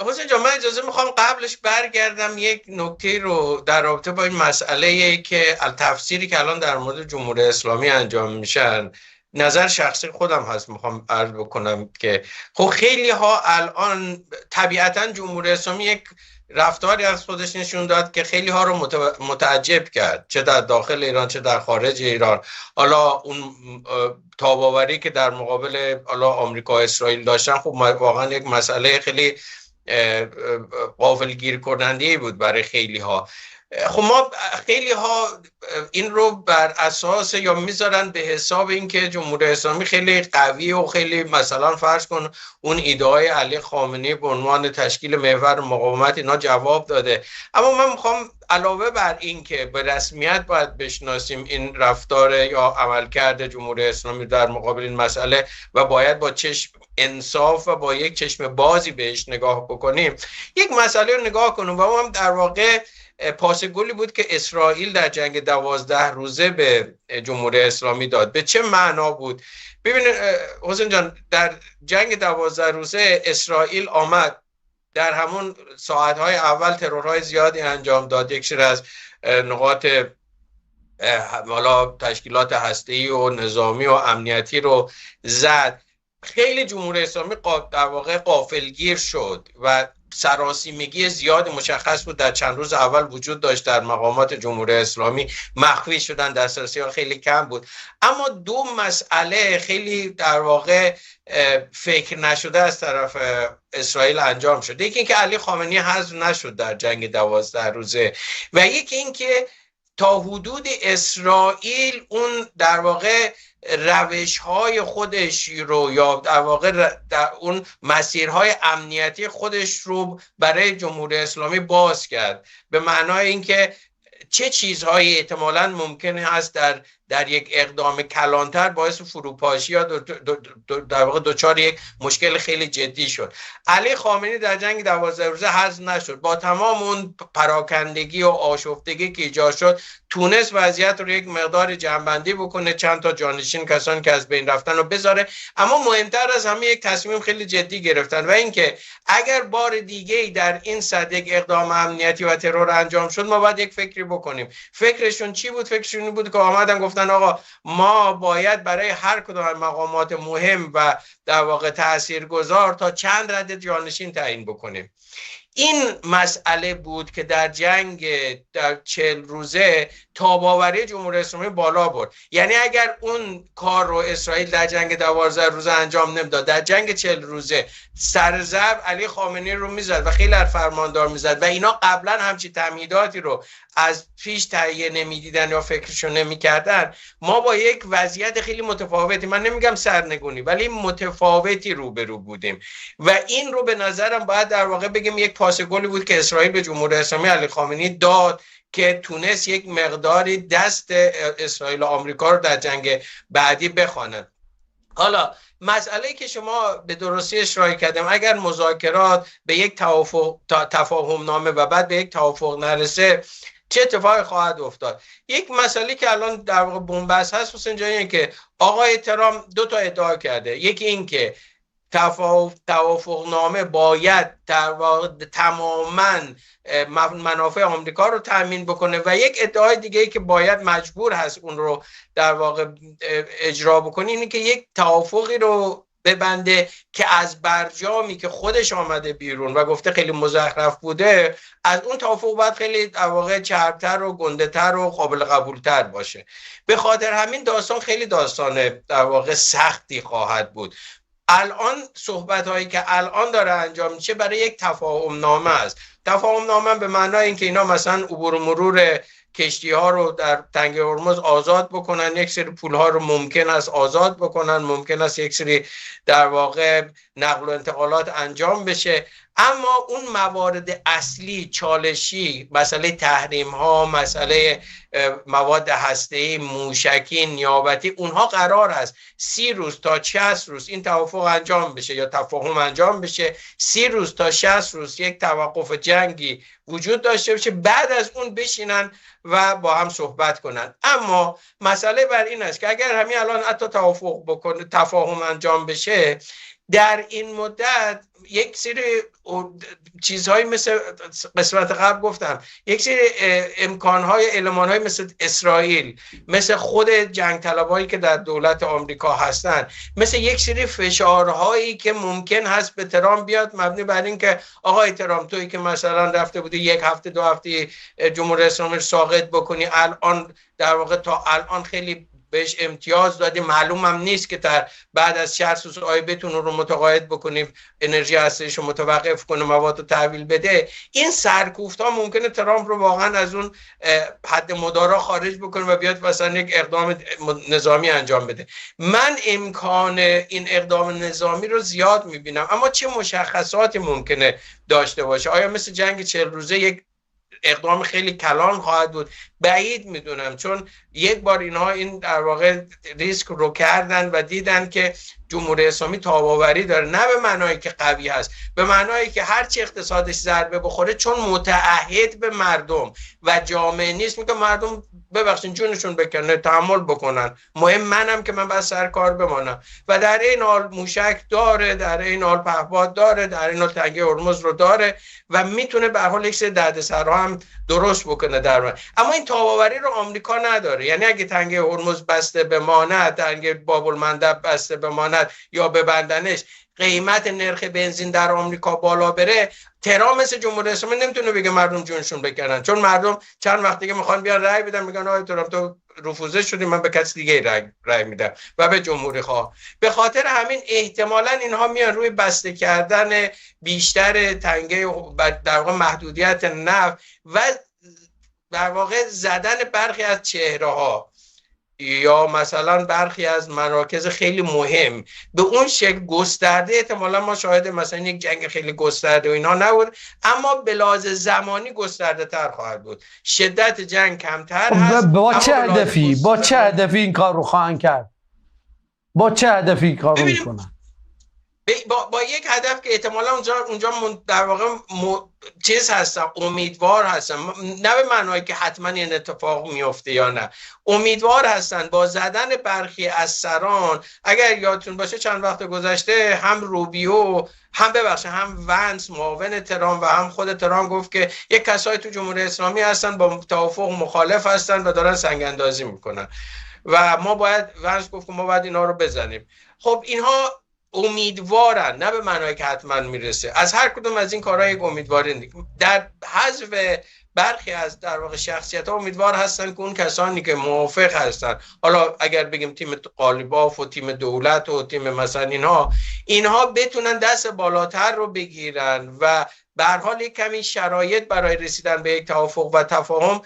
حسین جان، من اجازه میخوام قبلش برگردم یک نکته رو در رابطه با این مسئله که تفسیری که الان در مورد جمهوری اسلامی انجام میشن، نظر شخصی خودم هست، میخوام عرض بکنم که خب خیلی ها الان طبیعتا جمهوری اسلامی یک رفتاری از خودش نشون داد که خیلی ها رو متعجب کرد، چه در داخل ایران چه در خارج ایران. حالا اون تاباوری که در مقابل حالا آمریکا و اسرائیل داشتن خب واقعا یک مسئله خیلی غافلگیر کننده بود برای خیلی ها. خب ما خیلی ها این رو بر اساس یا میذارن به حساب اینکه جمهوری اسلامی خیلی قوی و خیلی مثلا فرض کن اون ایده‌های علی خامنه‌ای به عنوان تشکیل محور مقاومت اینا جواب داده. اما من میخوام علاوه بر این که به رسمیت باید بشناسیم این رفتار یا عملکرد جمهوری اسلامی در مقابل این مسئله و باید با چشم انصاف و با یک چشم بازی بهش نگاه بکنیم، یک مسئله رو نگاه کنیم و اون هم در واقع پاس گلی بود که اسرائیل در جنگ 12 روزه به جمهوری اسلامی داد. به چه معنا بود؟ ببینید حسین جان، در جنگ 12 روزه اسرائیل آمد در همون ساعتهای اول ترورهای زیادی انجام داد، یک سری از نقاط تشکیلات هسته‌ای و نظامی و امنیتی رو زد. خیلی جمهوری اسلامی در واقع غافلگیر شد و سراسیمگی زیاد مشخص بود در چند روز اول وجود داشت در مقامات جمهوری اسلامی، مخفی شدن، دسترسی ها خیلی کم بود. اما دو مسئله خیلی در واقع فکر نشده از طرف اسرائیل انجام شد. یکی اینکه علی خامنه‌ای حذف نشد در جنگ 12 روزه و یکی اینکه تا حدود اسرائیل اون در واقع روش‌های خودش رو یا در واقع در اون مسیرهای امنیتی خودش رو برای جمهوری اسلامی باز کرد، به معنای اینکه چه چیزهایی احتمالاً ممکنه هست در یک اقدام کلانتر باعث فروپاشی یا در واقع دچار یک مشکل خیلی جدی شد. علی خامنه‌ای در جنگ 12 روزه حذف نشد، با تمام اون پراکندگی و آشفتگی که ایجاد شد تونست وضعیت رو یک مقدار جمع‌بندی بکنه، چند تا جانشین کسانی که از بین رفتن رو بذاره. اما مهمتر از همه یک تصمیم خیلی جدی گرفتن و اینکه اگر بار دیگه‌ای در این سد یک اقدام امنیتی و ترور انجام شد ما باید یک فکری بکنیم. فکرشون چی بود؟ فکرشون بود که آمدن گفتن آقا ما باید برای هر کدام مقامات مهم و در واقع تاثیرگذار تا چند رده جانشین تعیین بکنیم. این مسئله بود که در جنگ در 40 روزه تاب‌آوری جمهوری اسلامی بالا برد. یعنی اگر اون کار رو اسرائیل در جنگ 12 روزه انجام نمیداد، در جنگ 40 روزه سرضرب علی خامنه‌ای رو میزد و خیلی فرماندار میزد و اینا قبلا همچین تمهیداتی رو از پیش تهیه نمیدیدن یا فکرشو نمیکردن، ما با یک وضعیت خیلی متفاوتی، من نمیگم سرنگونی ولی متفاوتی روبرو بودیم و این رو به نظرم باید در واقع بگیم یک پاس گلی بود که اسرائیل به جمهوری اسلامی علی خامنه‌ای داد که تونست یک مقداری دست اسرائیل و آمریکا رو در جنگ بعدی بخوانند. حالا مسئله‌ای که شما به درستی اشاره کردم، اگر مذاکرات به یک تفاهم نامه و بعد به یک توافق نرسه چه اتفاقی خواهد افتاد؟ یک مسئله که الان در واقع بن‌بست هست حسین جان اینه که آقای ترامپ دو تا ادعا کرده. یکی این که توافق نامه باید تماما منافع آمریکا رو تامین بکنه و یک ادعای دیگه ای که باید مجبور هست اون رو در واقع اجرا بکنه اینه که یک توافقی رو ببنده که از برجامی که خودش آمده بیرون و گفته خیلی مزخرف بوده، از اون توافق باید خیلی در واقع چربتر و گنده‌تر و قابل قبولتر باشه. به خاطر همین داستان خیلی داستان در واقع سختی خواهد بود. الان صحبت هایی که الان داره انجام میشه برای یک تفاهم نامه است. تفاهم نامه به معنای اینکه اینا مثلا عبور و مرور کشتی ها رو در تنگه هرمز آزاد بکنن، یک سری پول ها رو ممکن است آزاد بکنن، ممکن است یک سری در واقع نقل و انتقالات انجام بشه، اما اون موارد اصلی چالشی، مسئله تحریم ها، مسئله مواد هسته‌ای، موشکی، نیابتی، اونها قرار است 30 روز تا 60 روز این توافق انجام بشه یا تفاهم انجام بشه، 30 روز تا 60 روز یک توقف جنگی وجود داشته باشه، بعد از اون بشینن و با هم صحبت کنن. اما مسئله بر این است که اگر همین الان حتی توافق بکنه، تفاهم انجام بشه، در این مدت یک سری چیزهایی مثل قسمت قبل گفتم، یک سری امکانهای المانهای مثل اسرائیل، مثل خود جنگ طلبایی که در دولت آمریکا هستن، مثل یک سری فشارهایی که ممکن هست به ترامپ بیاد مبنی بر این که آقای ترامپ تویی که مثلا رفته بودی یک هفته دو هفته جمهوری اسلامی رو ساقط بکنی، الان در واقع تا الان خیلی بهش امتیاز دادیم، معلوم هم نیست که در بعد از 60 روز آیا بتونه رو متقاعد بکنیم انرژی هسته‌ایش رو متوقف کنه، مواد رو تحویل بده. این سرکوفت‌ها ممکنه ترامپ رو واقعا از اون حد مدارا خارج بکنه و بیاد مثلا یک اقدام نظامی انجام بده. من امکان این اقدام نظامی رو زیاد میبینم، اما چه مشخصاتی ممکنه داشته باشه؟ آیا مثل جنگ 40 روزه یک اقدام خیلی کلان خواهد بود؟ بعید میدونم، چون یک بار اینها این در واقع ریسک رو کردن و دیدن که جمهوری اسلامی تاب‌آوری داره، نه به معنایی که قوی هست، به معنایی که هرچی اقتصادش ضربه بخوره چون متعهد به مردم و جامعه نیست، میگه مردم ببخشید جونشون بکنه، تحمل بکنن، مهم منم که من بس سر کار بمانم. و در این حال موشک داره، در این حال پهپاد داره، در این حال تنگه هرمز رو داره و میتونه به هر حال یک سری دردسرها هم درست بکنه در من. اما این تاب‌آوری رو آمریکا نداره. یعنی اگه تنگه هرمز بسته بماند، تنگه باب المندب بسته بماند یا ببندنش، قیمت نرخ بنزین در آمریکا بالا بره، ترامپ مثل جمهوری اسلامی نمیتونه بگه مردم جونشون بکنن، چون مردم چند وقت دیگه میخوان بیان رأی بدن، میگن آقای ترامپ تو رفوزه شدی، من به کسی دیگه رأی میدم و به جمهوری خواه. به خاطر همین احتمالاً اینها میان روی بسته کردن بیشتر تنگه در واقع محدودیت نفت و در واقع زدن برخی از چهره‌ها یا مثلا برخی از مراکز خیلی مهم به اون شکل گسترده. احتمالا ما شاهد مثلا یک جنگ خیلی گسترده و اینها نبود، اما به لحاظ زمانی گسترده تر خواهد بود. شدت جنگ کمتر هست. با چه هدفی؟ با چه هدفی این کار رو خواهند کرد؟ با چه هدفی این کار رو میکنن؟ با یک هدف که احتمالا اونجا در واقع چیز هستم، امیدوار هستم، نه به معنایی که حتما این اتفاق میفته یا نه، امیدوار هستن با زدن برخی از سران. اگر یادتون باشه چند وقت گذشته هم روبیو هم ونس معاون ترامپ و هم خود ترامپ گفت که یک کسایی تو جمهوری اسلامی هستن با توافق مخالف هستن و دارن سنگ اندازی میکنن و ونس گفت که ما باید اینا رو بزنیم. خب اینها امیدوارن، نه به معنای که حتما میرسه. از هر کدوم از این کارهای یک امیدواری در حذف برخی از در واقع شخصیت‌ها امیدوار هستن که اون کسانی که موافق هستن، حالا اگر بگیم تیم قالیباف و تیم دولت و تیم مثلا اینها بتونن دست بالاتر رو بگیرن و به هر حال یک کمی شرایط برای رسیدن به یک توافق و تفاهم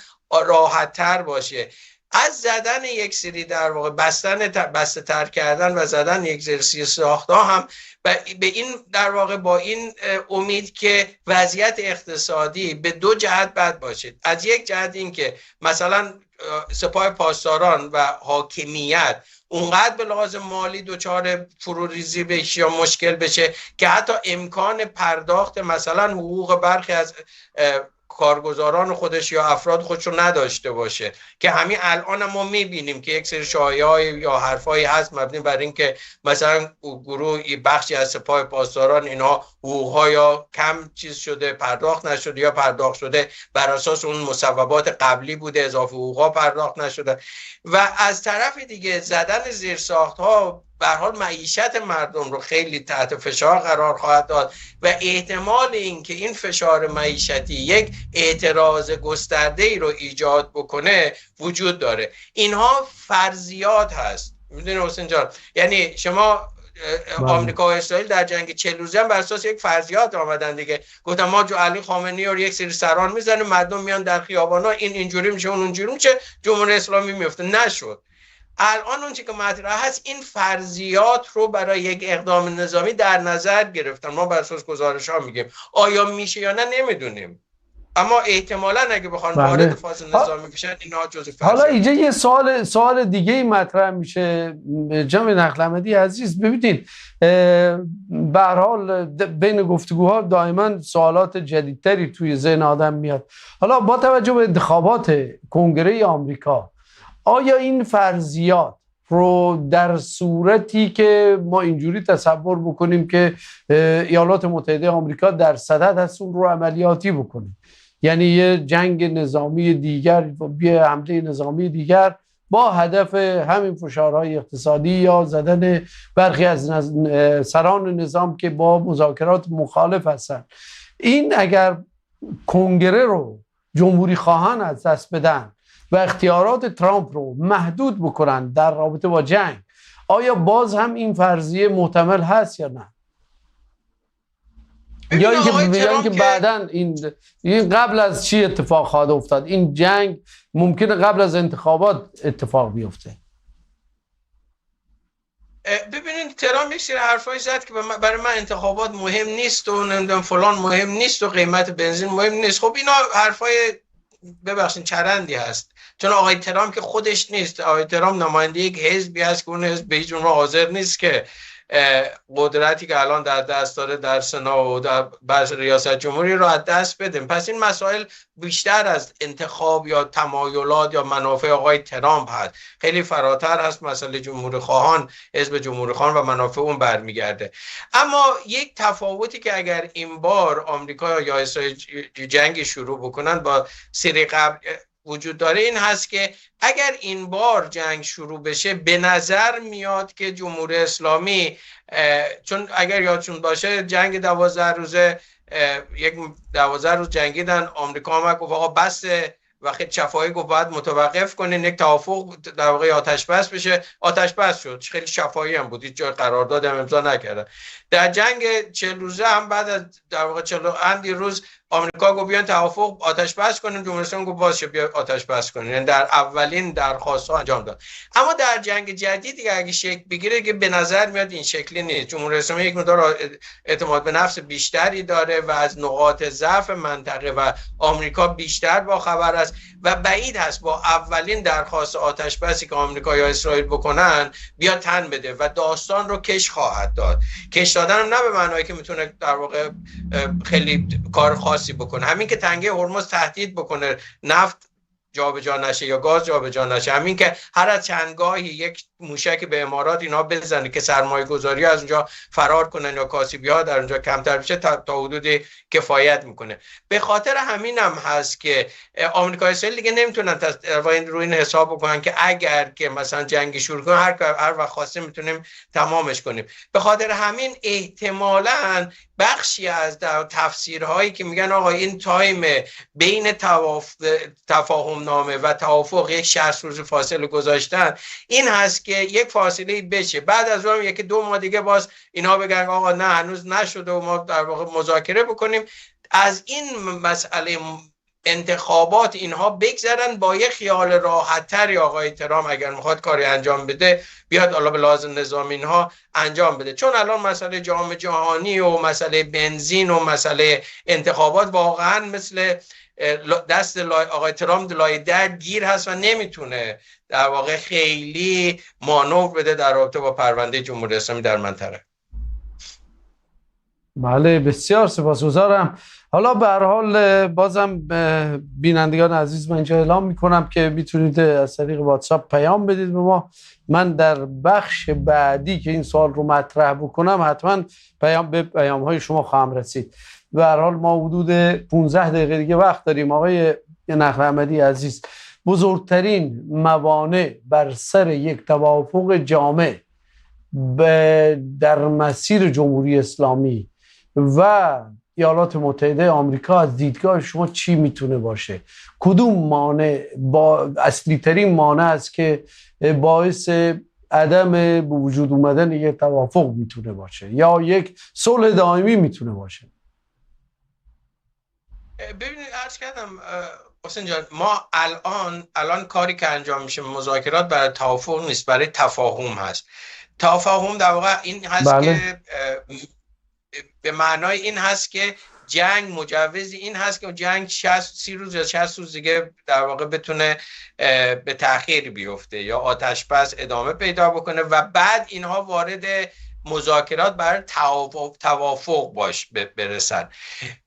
راحت‌تر باشه. از زدن یک سری در واقع بسته تر کردن و زدن یک سری ساخت‌ها هم به این در واقع با این امید که وضعیت اقتصادی به دو جهت بد باشه. از یک جهت این که مثلا سپاه پاسداران و حاکمیت اونقدر به لحاظ مالی دچار فروریزی بشه یا مشکل بشه که حتی امکان پرداخت مثلا حقوق برخی از کارگزاران خودش یا افراد خودش رو نداشته باشه، که همین الان ما میبینیم که یک سری شایعه‌های یا حرفایی هست مبنی بر این که مثلا گروه بخشی از سپاه پاسداران اینها حقوق‌ها یا کم چیز شده، پرداخت نشده یا پرداخت شده بر اساس اون مصوبات قبلی بوده، اضافه حقوق‌ها پرداخت نشده. و از طرف دیگه زدن زیرساخت‌ها به هر حال معیشت مردم رو خیلی تحت فشار قرار خواهد داد و احتمال اینکه این فشار معیشتی یک اعتراض گسترده‌ای رو ایجاد بکنه وجود داره. اینها فرضیات هست، میدونید حسین جان، یعنی شما آمریکا و اسرائیل در جنگ 40 روزه هم بر اساس یک فرضیات آمدن دیگه، گفتن ما جو علی خامنه‌ای رو یک سری سران میزنیم، مردم میان در خیابانا، این اینجوری میشه اون اونجوری میشه، جمهوری اسلامی میفته. نشد. الان اون چیزی که مطرح هست این فرضیات رو برای یک اقدام نظامی در نظر گرفتن. ما بر اساس گزارش‌ها میگیم آیا میشه یا نه نمیدونیم، اما احتمالاً اگه بخوان وارد فاز نظامی بشن اینا جزء فرضیات. حالا اینجا یه سوال دیگه ای مطرح میشه جناب نقل‌احمدی عزیز. ببینید به هر حال بین گفتگوها دائما سوالات جدیدتری توی ذهن آدم میاد. حالا با توجه به انتخابات کنگره آمریکا، آیا این فرضیات رو در صورتی که ما اینجوری تصور بکنیم که ایالات متحده آمریکا در صدد هست اون رو عملیاتی بکنه، یعنی یه جنگ نظامی دیگر، یه حمله نظامی دیگر با هدف همین فشارهای اقتصادی یا زدن برخی از سران نظام که با مذاکرات مخالف هستن، این اگر کنگره رو جمهوری خواهان از دست بدن و اختیارات ترامپ رو محدود بکنن در رابطه با جنگ، آیا باز هم این فرضیه محتمل هست یا نه؟ یا اینکه بعداً این قبل از چی اتفاق خواهد افتاد؟ این جنگ ممکنه قبل از انتخابات اتفاق بیفته. ببینید ترامپ یک سری حرفایی زد که برای من انتخابات مهم نیست و نمیدونم فلان مهم نیست و قیمت بنزین مهم نیست. خب اینا حرفای ببخشید چرندی هست، چون آقای ترامپ که خودش نیست. آقای ترامپ نماینده یک حزبی هست که اون حزب به هیچ عنوان حاضر نیست که قدرتی که الان در دست داره در سنا و در ریاست جمهوری رو از دست بده. پس این مسائل بیشتر از انتخاب یا تمایلات یا منافع آقای ترامپ هست، خیلی فراتر هست. مسئله جمهوری خواهان، حزب جمهوری خواهان و منافع اون برمیگرده. اما یک تفاوتی که اگر این بار آمریکا یا اسرائیل جنگ شروع بکنن با سری قبل وجود داره این هست که اگر این بار جنگ شروع بشه به نظر میاد که جمهوری اسلامی، چون اگر یادتون باشه جنگ 12 روزه، 12 روز جنگیدن، آمریکا هم گفت آقا بس و خیلی شفاهی گفت باید متوقف کنین، یک توافق در واقع آتش بس بشه، آتش بس شد، خیلی شفاهی هم بود، هیچ جای قرارداد هم امضا نکردن. در جنگ 40 روزه هم بعد از در واقع 40 اندی روز آمریکا گفت بیان توافق آتش بس کنیم، جمهوری اسلامی گفت باشه بیا آتش بس کنیم، یعنی در اولین درخواست ها انجام داد. اما در جنگ جدیدی اگه شکل بگیره که به نظر میاد این شکلی نیست. جمهوری اسلامی یک مقدار اعتماد به نفس بیشتری داره و از نقاط ضعف منطقه و آمریکا بیشتر با خبر است و بعید هست با اولین درخواست آتش بسی که آمریکا یا اسرائیل بکنن بیا تن بده و داستان رو کش خواهد داد. کش دادن هم نه به معنایی که میتونه در واقع خیلی کار خاصی بکنه، همین که تنگه هرمز تهدید بکنه نفت جابجا نشه یا گاز جابجا نشه، همین که هر از چندگاهی یک موشک به امارات اینا بزنه که سرمایه گذاری از اونجا فرار کنن یا کاسبی ها در اونجا کمتر بشه تا حدودی کفایت میکنه. به خاطر همین هم هست که آمریکا و اسرائیل دیگه نمیتونن روی این حساب بکنن که اگر که مثلا جنگی شروع کنه هر وقت خواستیم میتونیم تمامش کنیم. به خاطر همین احتمالاً بخشی از تفسیرهایی که میگن آقا این تایم بین تفاهم نامه و توافق یک 60 روز فاصله گذاشتن، این هست که یک فاصله بشه، بعد از اون یکی 2 ماه دیگه باز اینا بگن آقا نه هنوز نشده و ما در واقع مذاکره بکنیم. از این مسئله انتخابات اینها بگذرن با یه خیال راحت‌تری آقای ترامپ اگر میخواد کاری انجام بده بیاد حالا به لازم نظام اینها انجام بده، چون الان مسئله جام جهانی و مسئله بنزین و مسئله انتخابات واقعا مثل دست آقای ترامپ لای در گیر هست و نمیتونه در واقع خیلی مانور بده در رابطه با پرونده جمهوری اسلامی در منطقه. بله بسیار سپاسگزارم. حالا به هر حال بازم بینندگان عزیز من اینجا اعلام میکنم که میتونید از طریق واتساپ پیام بدید به ما. من در بخش بعدی که این سوال رو مطرح بکنم حتما به پیام های شما خواهم رسید. به هر حال ما حدود 15 دقیقه دیگه وقت داریم. آقای نخل احمدی عزیز، بزرگترین موانع بر سر یک توافق جامع در مسیر جمهوری اسلامی و ایالات متحده آمریکا از دیدگاه شما چی میتونه باشه؟ کدوم مانع اصلی ترین مانع است که باعث عدم به وجود اومدن یک توافق میتونه باشه یا یک صلح دائمی میتونه باشه؟ ببینید عرض کردم حسین جان، ما الان کاری که انجام میشه مذاکرات برای توافق نیست، برای تفاهم هست. تفاهم در واقع این هست که به معنای این هست که جنگ مجوز این هست که جنگ 30 روز یا 60 روز دیگه در واقع بتونه به تأخیر بیفته یا آتش بس ادامه پیدا بکنه و بعد اینها وارد مذاکرات برای توافق برسن.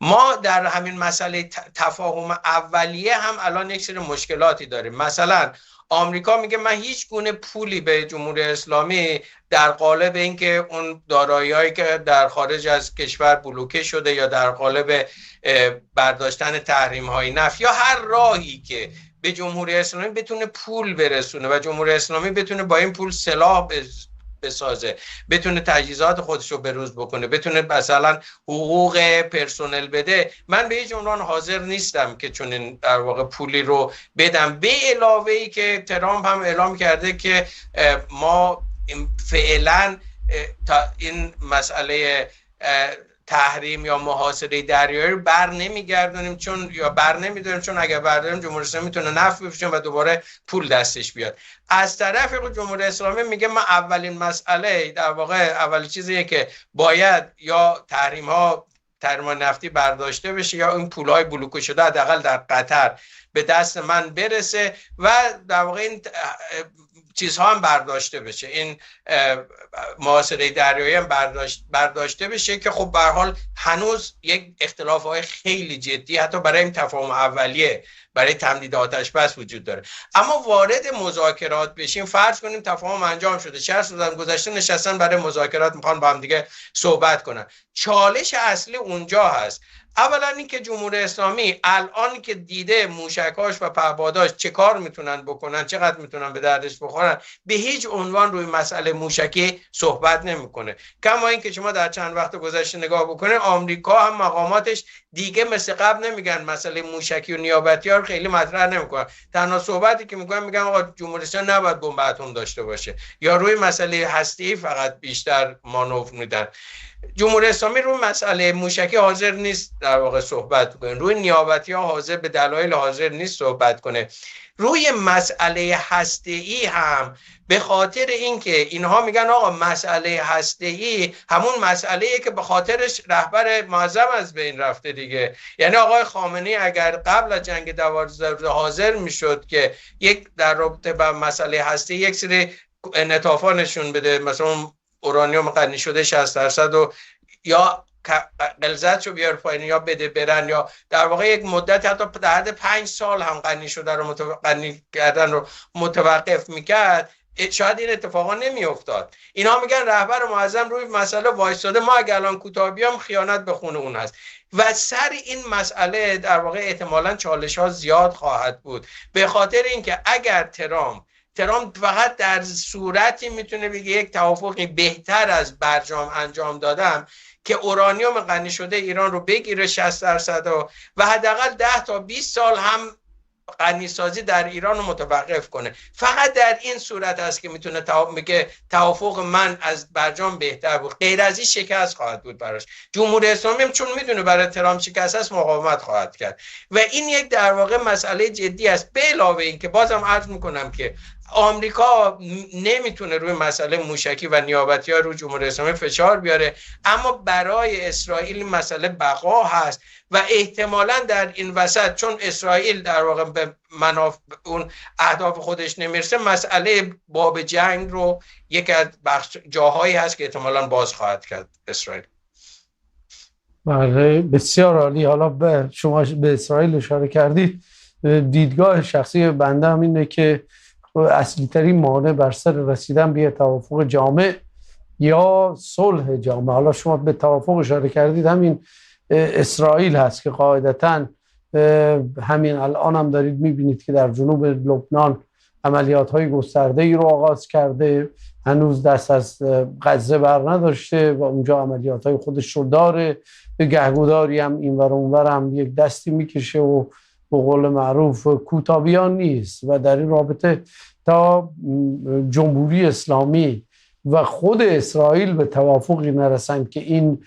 ما در همین مسئله تفاهم اولیه هم الان یک سری مشکلاتی داریم. مثلا آمریکا میگه من هیچ گونه پولی به جمهوری اسلامی در قالب اینکه اون دارایی‌هایی که در خارج از کشور بلوکه شده یا در قالب برداشتن تحریم‌های نفت یا هر راهی که به جمهوری اسلامی بتونه پول برسونه و جمهوری اسلامی بتونه با این پول سلاح بسازه، بتونه تجهیزات خودش رو بروز بکنه، بتونه مثلا حقوق پرسنل بده، من به هیچ عنوان حاضر نیستم که چون این در واقع پولی رو بدم. به علاوه ای که ترامپ هم اعلام کرده که ما فعلا تا این مسئله تحریم یا محاصره دریایی بر نمیگردونیم، چون اگر برداریم جمهوری اسلامی میتونه نفت بفروشه و دوباره پول دستش بیاد. از طرف جمهوری اسلامی میگه ما اولین مسئله در واقع اولین چیزیه که باید یا تحریم نفتی برداشته بشه یا این پولهای بلوکه شده حداقل در قطر به دست من برسه و در واقع این چیزها هم برداشته بشه، این محاصره دریایی هم برداشته بشه که خب به هر حال هنوز یک اختلافات خیلی جدی حتی برای این تفاهم اولیه برای تمدید آتش بس وجود داره. اما وارد مذاکرات بشیم، فرض کنیم تفاهم انجام شده، 60 روز گذشته نشستن برای مذاکرات، میخوان با هم دیگه صحبت کنن. چالش اصلی اونجا هست. اولا اینکه جمهوری اسلامی الان که دیده موشکاش و پهپاداش چه کار میتونن بکنن، چقدر میتونن به دردش بخورن، به هیچ عنوان روی مسئله موشکی صحبت نمیکنه. کما اینکه شما در چند وقت گذشته نگاه بکنید، آمریکا هم مقاماتش دیگه مثل قبل نمیگن مسئله موشکی و نیابتی‌ها خیلی مطرح نمیکنن. تنها صحبتی که میگن آقا جمهوری اسلامی نباید بمب اتم داشته باشه یا روی مسئله هسته‌ای فقط بیشتر مانور میدن. جمهوری اسلامی روی مسئله موشکی حاضر نیست در واقع صحبت کنه، روی نیابتی‌ها حاضر به دلایل حاضر نیست صحبت کنه. روی مسئله هسته‌ای هم به خاطر اینکه اینها میگن آقا مسئله هسته‌ای همون مسئله‌ایه که به خاطرش رهبر معظم از بین رفته دیگه. یعنی آقای خامنه‌ای اگر قبل از جنگ 12 روزه حاضر میشد که یک در رابطه با مسئله هسته‌ای یک سری انعطافا نشون بده، مثلا اورانیوم غنی شده 60% و یا غلظتشو بیار پایین یا بده برن، یا در واقع یک مدت حتی در حد 5 سال هم غنی شده رو غنی کردن رو متوقف میکرد، شاید این اتفاقا نمی افتاد. اینا میگن رهبر معظم روی مسئله وایستاده، ما اگر الان کوتاه بیام خیانت به خون اون هست. و سر این مسئله در واقع احتمالاً چالش ها زیاد خواهد بود، به خاطر اینکه اگر ترامپ فقط در صورتی میتونه بگه یک توافقی بهتر از برجام انجام دادم که اورانیوم غنی شده ایران رو بگیره 60% و حداقل 10 تا 20 سال هم غنی سازی در ایران رو متوقف کنه. فقط در این صورت است که میتونه میگه توافق من از برجام بهتر بود. غیر از این شکست خواهد بود براش. جمهوری اسلامی چون میدونه برای ترامپ شکست است مقاومت خواهد کرد و این یک در واقع مسئله جدی است. به علاوه این که بازم عرض میکنم که آمریکا نمیتونه روی مسئله موشکی و نیابتی ها روی جمهوری اسلامی فشار بیاره، اما برای اسرائیل مسئله بقا هست و احتمالاً در این وسط چون اسرائیل در واقع به اون اهداف خودش نمیرسه، مسئله باب جنگ رو یک از جاهایی هست که احتمالاً باز خواهد کرد اسرائیل. بله بسیار عالی. حالا شما به اسرائیل اشاره کردید، دیدگاه شخصی بنده هم اینه که اصلی ترین مانع بر سر رسیدن به توافق جامع یا صلح جامع، حالا شما به توافق اشاره کردید، همین اسرائیل هست که قاعدتاً همین الان هم دارید میبینید که در جنوب لبنان عملیات‌های گسترده‌ای رو آغاز کرده، هنوز دست از غزه بر نداشته و اونجا عملیات‌های خودش رو داره، گهگوداری هم اینور اونور هم یک دستی میکشه و به قول معروف کوتابیان نیست. و در این رابطه تا جمهوری اسلامی و خود اسرائیل به توافقی نرسند که این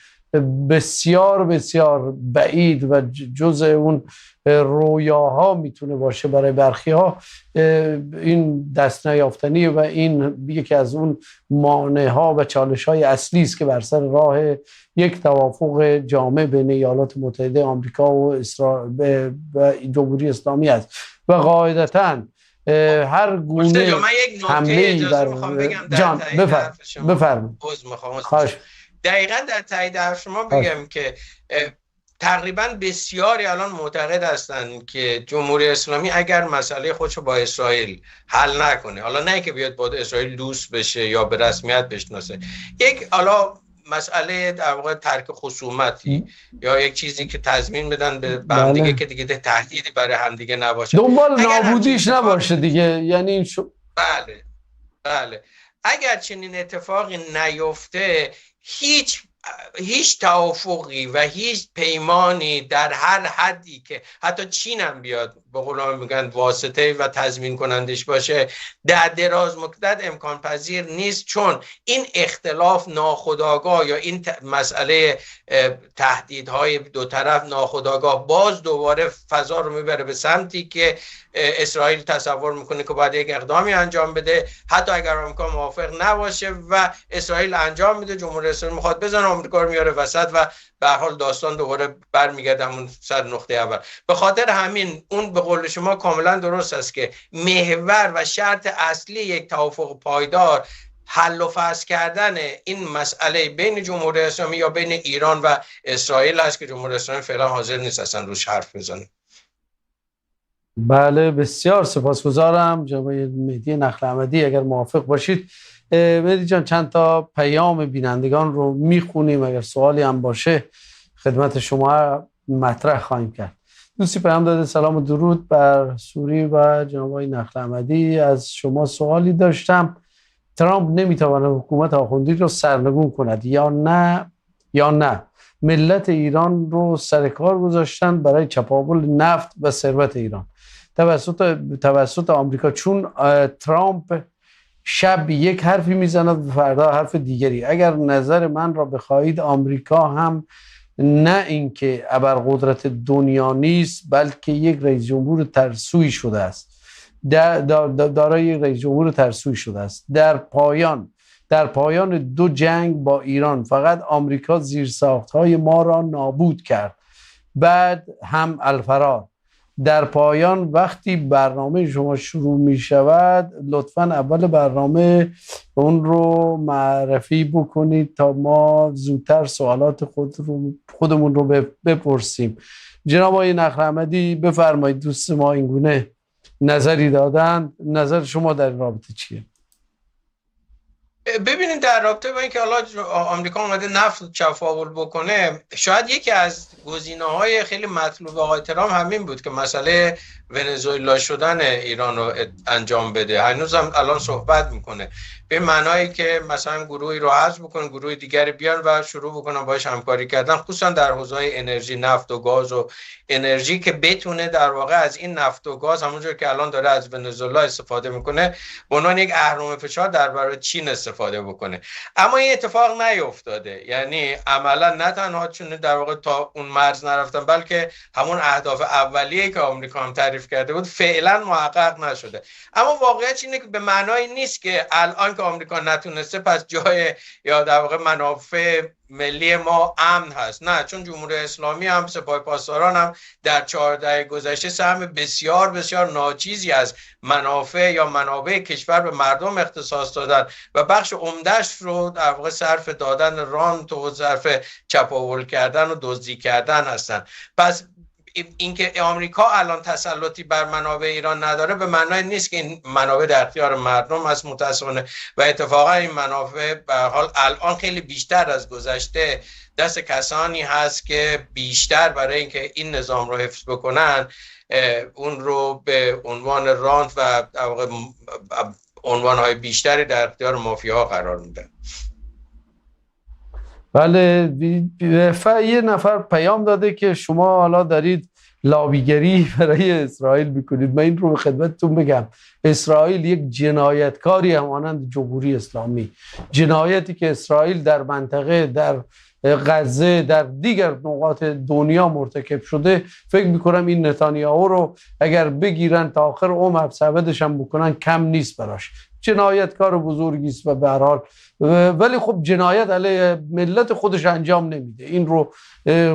بسیار بسیار بعید و جزء اون رویاها میتونه باشه برای برخی ها، این دست نیافتنی و این یکی از اون مانع ها و چالش های اصلی است که بر سر راه یک توافق جامع بین ایالات متحده آمریکا و جمهوری اسلامی است. و قاعدتاً هر گونه حمله بر جان بفرمایید. دقیقاً در تایید حرف شما بگم که تقریباً بسیاری الان معتقد هستند که جمهوری اسلامی اگر مسئله خودشو با اسرائیل حل نکنه، حالا نه که بیاد با اسرائیل دوست بشه یا به رسمیت بشناسه، یک حالا مسئله در واقع ترک خصومتی یا یک چیزی که تضمین بدن به هم دیگه که دیگه تهدیدی برای هم دیگه نباشه، دنبال نابودیش نباشه دیگه، یعنی بله اگر چنین اتفاقی نیفته هیچ توافقی و هیچ پیمانی در هر حدی که حتی چین هم بیاد به قول میگن واسطه و تضمین کنندش باشه در دراز مدت امکان پذیر نیست، چون این اختلاف ناخودآگاه یا این مسئله تهدیدهای دو طرف ناخودآگاه باز دوباره فضا رو میبره به سمتی که اسرائیل تصور میکنه که باید یک اقدامی انجام بده، حتی اگر آمریکا موافق نباشه و اسرائیل انجام میده، جمهوری اسلامی میخواد بزنه، آمریکا رو میاره وسط و به هر حال داستان دوباره برمیگرده همون سر نقطه اول. به خاطر همین اون به قول شما کاملا درست است که محور و شرط اصلی یک توافق پایدار حل و فصل کردن این مسئله بین جمهوری اسلامی یا بین ایران و اسرائیل است که جمهوری اسلامی فعلا حاضر نیست اصلا روش حرف بزنه. بله، بسیار سپاسگزارم جناب مهدی نخل احمدی. اگر موافق باشید مهدی جان چند تا پیام بینندگان رو میخونیم، اگر سوالی هم باشه خدمت شما مطرح خواهیم کرد. دوستی پیام داده: سلام و درود بر سوری و جناب نخل احمدی، از شما سوالی داشتم. ترامپ نمیتواند حکومت آخوندی رو سرنگون کند یا نه ملت ایران رو سر کار گذاشتن برای چپاول نفت و ثروت ایران توسط آمریکا، چون ترامپ شب یک حرفی میزند و فردا حرف دیگری. اگر نظر من را بخواهید آمریکا هم نه اینکه ابرقدرت دنیا نیست بلکه یک رئیس جمهور ترسویی شده است، دارای یک رئیس جمهور ترسویی شده است. در پایان دو جنگ با ایران فقط آمریکا زیرساخت‌های ما را نابود کرد، بعد هم الفرار. در پایان وقتی برنامه شما شروع می شود لطفاً اول برنامه اون رو معرفی بکنید تا ما زودتر سوالات خودمون رو بپرسیم. جناب آقای نخل احمدی بفرمایید، دوست ما اینگونه نظری دادن، نظر شما در این رابطه چیه؟ ببینید در رابطه با اینکه حالا آمریکا اومده نفت چپاول بکنه، شاید یکی از گزینه‌های خیلی مطلوب آقای ترامپ همین بود که مسئله ونزوئلا شدن ایران رو انجام بده. هنوزم الان صحبت میکنه به معنایی که مثلا گروهی رو حذف بکنن، گروه دیگری بیان و شروع بکنن باهاش همکاری کردن، خصوصا در حوزه‌های انرژی، نفت و گاز و انرژی، که بتونه در واقع از این نفت و گاز همونجور که الان داره از ونزوئلا استفاده میکنه به عنوان یک اهرم فشار در برابر چین استفاده بکنه. اما این اتفاق نیفتاده، یعنی عملا نه تنها چون در واقع تا اون مرز نرفتن بلکه همون اهداف اولیه‌ای که آمریکا هم تعریف کرده بود فعلا محقق نشده. اما واقعیت اینه که به معنای نیست که الان که آمریکا نتونسته پس جای یا در واقع منافع ملی ما امن هست. نه، چون جمهوری اسلامی هم سپاه پاسداران هم در 4 دهه گذشته سهم بسیار بسیار ناچیزی از منافع یا منابع کشور به مردم اختصاص دادن و بخش عمدهش رو در واقع صرف دادن رانت و صرف چپاول کردن و دزدی کردن هستن. پس اینکه آمریکا الان تسلطی بر منابع ایران نداره به معنای نیست که این منابع در اختیار مردم هست متأسفانه، و اتفاقا این منابع به هر حال الان خیلی بیشتر از گذشته دست کسانی هست که بیشتر برای اینکه این نظام رو حفظ بکنن اون رو به عنوان رانت و در واقع عنوانهای بیشتری در اختیار مافیاها قرار میدن. بله، یه نفر پیام داده که شما حالا دارید لابیگری برای اسرائیل میکنید. من این رو به خدمتتون بگم، اسرائیل یک جنایتکاری همانند جمهوری اسلامی، جنایتی که اسرائیل در منطقه، در غزه، در دیگر نقاط دنیا مرتکب شده، فکر میکنم این نتانیاهو رو اگر بگیرن تا آخر عمر ابدش هم بکنن کم نیست براش. جنایتکار بزرگی است و به هر حال ولی خب جنایت علیه ملت خودش انجام نمیده، این رو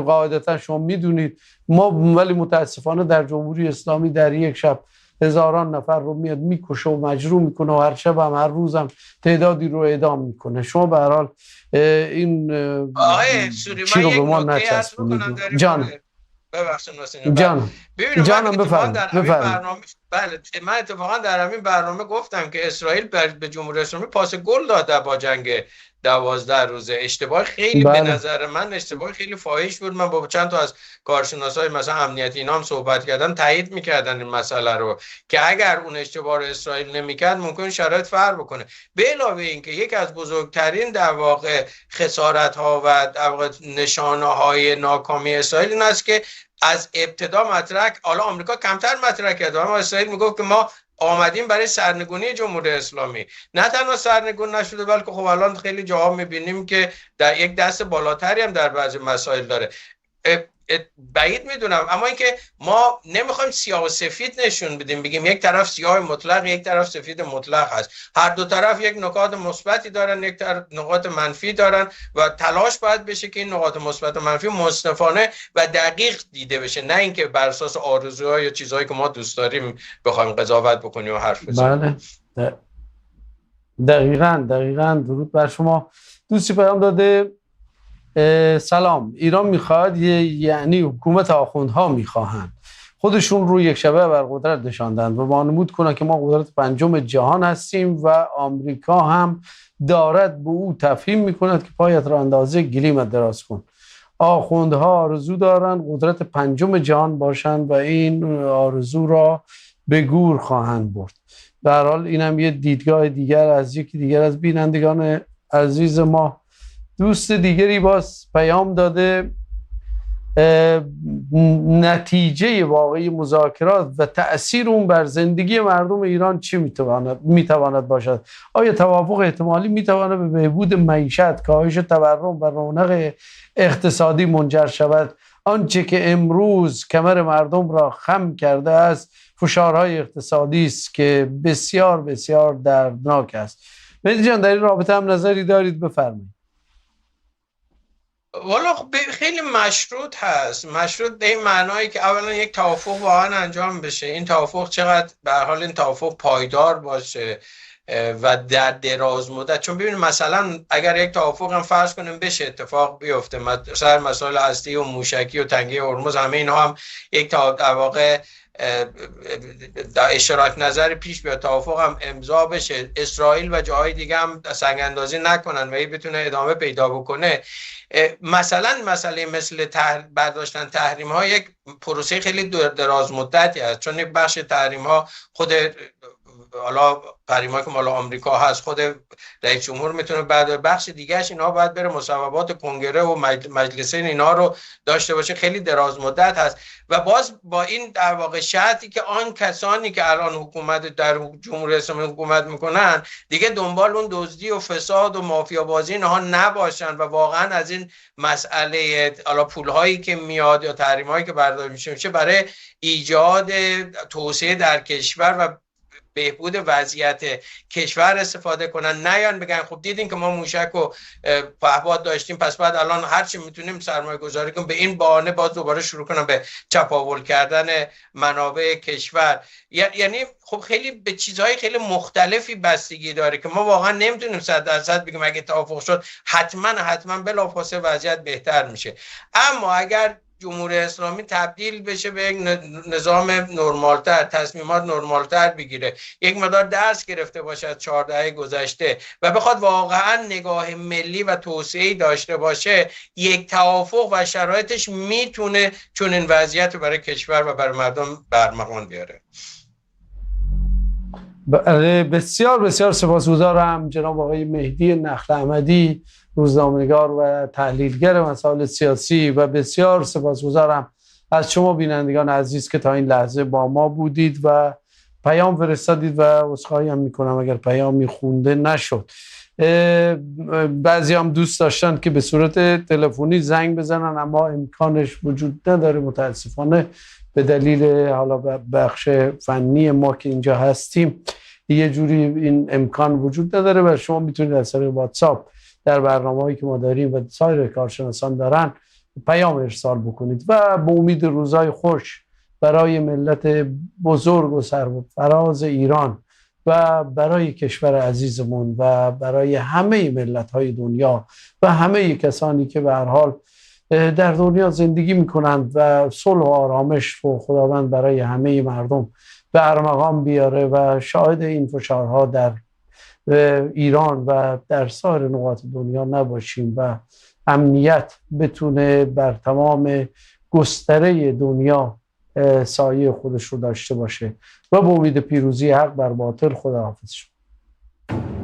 قاعدتا شما میدونید. ما ولی متاسفانه در جمهوری اسلامی در یک شب هزاران نفر رو میاد میکشه و مجروح میکنه و هر شب هم هر روز هم تعدادی رو اعدام میکنه. شما به هر حال این چی رو به ما نچسبونید. جان جانم بفرمایید. بله، من اتفاقا در همین برنامه گفتم که اسرائیل به جمهوری اسلامی پاس گل داده با جنگ 12 روزه. اشتباه خیلی بله. به نظر من اشتباه خیلی فاحش بود. من با چند تا از کارشناسای مثلا امنیتی اینا هم صحبت کردم، تایید میکردن این مسئله رو که اگر اون اشتباه رو اسرائیل نمیکرد ممکن شرایط فرق بکنه. به علاوه اینکه یک از بزرگترین در واقع خسارت ها و در واقع نشانه های ناکامی اسرائیل این است که از ابتدا مطرح، حالا آمریکا کمتر مطرح کرد، اما اسرائیل میگفت که ما آمدیم برای سرنگونی جمهوری اسلامی. نه تنها سرنگون نشده بلکه خب الان خیلی جاها میبینیم که در یک دست بالاتری هم در بعضی مسائل داره. بعید میدونم، اما اینکه ما نمیخوایم سیاه و سفید نشون بدیم، بگیم یک طرف سیاه مطلق یک طرف سفید مطلق هست. هر دو طرف یک نکات مثبتی دارن، یک طرف نکات منفی دارن و تلاش باید بشه که این نکات مثبت و منفی منصفانه و دقیق دیده بشه، نه اینکه بر اساس آرزوها یا چیزهایی که ما دوست داریم بخوایم قضاوت بکنیم و حرف بزنیم. بله دقیقاً درود بر شما. دوستی پیام داده سلام، ایران میخواد یعنی حکومت آخوندها میخواهند خودشون رو یک شبه بر قدرت نشاندند و وانمود کنند که ما قدرت پنجم جهان هستیم و آمریکا هم دارد به او تفهیم میکند که پایت را اندازه گلیمت دراز کن. آخوندها آرزو دارند قدرت پنجم جهان باشند و این آرزو را به گور خواهند برد. به هر حال اینم یه دیدگاه دیگر از یکی دیگر از بینندگان عزیز ما. دوست دیگری باز پیام داده نتیجه واقعی مذاکرات و تأثیر اون بر زندگی مردم ایران چی میتواند باشد؟ آیا توافق احتمالی میتواند به بهبود معیشت، کاهش تورم و رونق اقتصادی منجر شود؟ آنچه که امروز کمر مردم را خم کرده است فشارهای اقتصادی است که بسیار بسیار دردناک است. مهدی جان در این رابطه هم نظری دارید؟ بفرمایید. والا خیلی مشروط هست، مشروط به این معنایی که اولا یک توافق واقعا انجام بشه، این توافق چقدر به هر حال این توافق پایدار باشه و در دراز مدت. چون ببینید مثلا اگر یک توافق هم فرض کنیم بشه اتفاق بیفته، مثلا مسائل هستی و موشکی و تنگی هرمز همه اینها هم یک در واقع در اشتراک نظر پیش بیاد، توافق هم امضا بشه، اسرائیل و جاهای دیگه هم سنگ اندازی نکنن و این بتونه ادامه پیدا بکنه. مثلا مسئله مثل برداشتن تحریم ها یک پروسه خیلی دراز مدتی است، چون یک بخش تحریم ها خود حالا تحریم‌هایی که مال آمریکا هست خود رئیس جمهور میتونه بعد، بخش دیگهش اینها باید بره مصوبات کنگره و مجلسین اینا رو داشته باشه، خیلی دراز مدت هست. و باز با این در واقع شرطی که آن کسانی که الان حکومت در جمهوری اسلامی حکومت میکنن دیگه دنبال اون دزدی و فساد و مافیا بازی اینها نباشن و واقعا از این مسئله حالا پولهایی که میاد یا تحریم‌هایی که برداشته میشه برای ایجاد توسعه در کشور و بهبود وضعیت کشور استفاده کنن، نیان بگن خب دیدین که ما موشک و پهپاد داشتیم پس بعد الان هر چی میتونیم سرمایه گذاری کنیم، به این بهانه باز دوباره شروع کنن به چپاول کردن منابع کشور. یعنی خب خیلی به چیزهای خیلی مختلفی بستگی داره که ما واقعا نمیتونیم 100% بگیم اگه توافق شد حتما بلافاصله وضعیت بهتر میشه. اما اگر جمهوری اسلامی تبدیل بشه به یک نظام نرمالتر، تصمیمات نرمالتر بگیره، یک مقدار درس گرفته باشه از 4 دهه گذشته و بخواد واقعا نگاه ملی و توسعه‌ای داشته باشه، یک توافق و شرایطش میتونه چون این وضعیت برای کشور و برای مردم برمغان بیاره. بسیار بسیار سپاسگزارم جناب آقای مهدی نخل احمدی، روزنامه‌نگار و تحلیلگر مسائل سیاسی، و بسیار سپاسگزارم از شما بینندگان عزیز که تا این لحظه با ما بودید و پیام فرستادید و عذرخواهی هم میکنم اگر پیامی خونده نشد. بعضی هم دوست داشتن که به صورت تلفنی زنگ بزنن اما امکانش وجود نداره متاسفانه، به دلیل حالا بخش فنی ما که اینجا هستیم یه جوری این امکان وجود نداره و شما میتونید از طریق واتساپ در برنامه‌هایی که ما داریم و سایر کارشناسان دارن پیام ارسال بکنید و به امید روزهای خوش برای ملت بزرگ و سرفراز ایران و برای کشور عزیزمون و برای همه ملت‌های دنیا و همه کسانی که به هر حال در دنیا زندگی میکنند و صلح و آرامش رو خداوند برای همه مردم به ارمغان بیاره و شاهد این فشارها در ایران و در سایر نقاط دنیا نباشیم و امنیت بتونه بر تمام گستره دنیا سایه خودش رو داشته باشه و با امید پیروزی حق بر باطل. خداحافظ شما.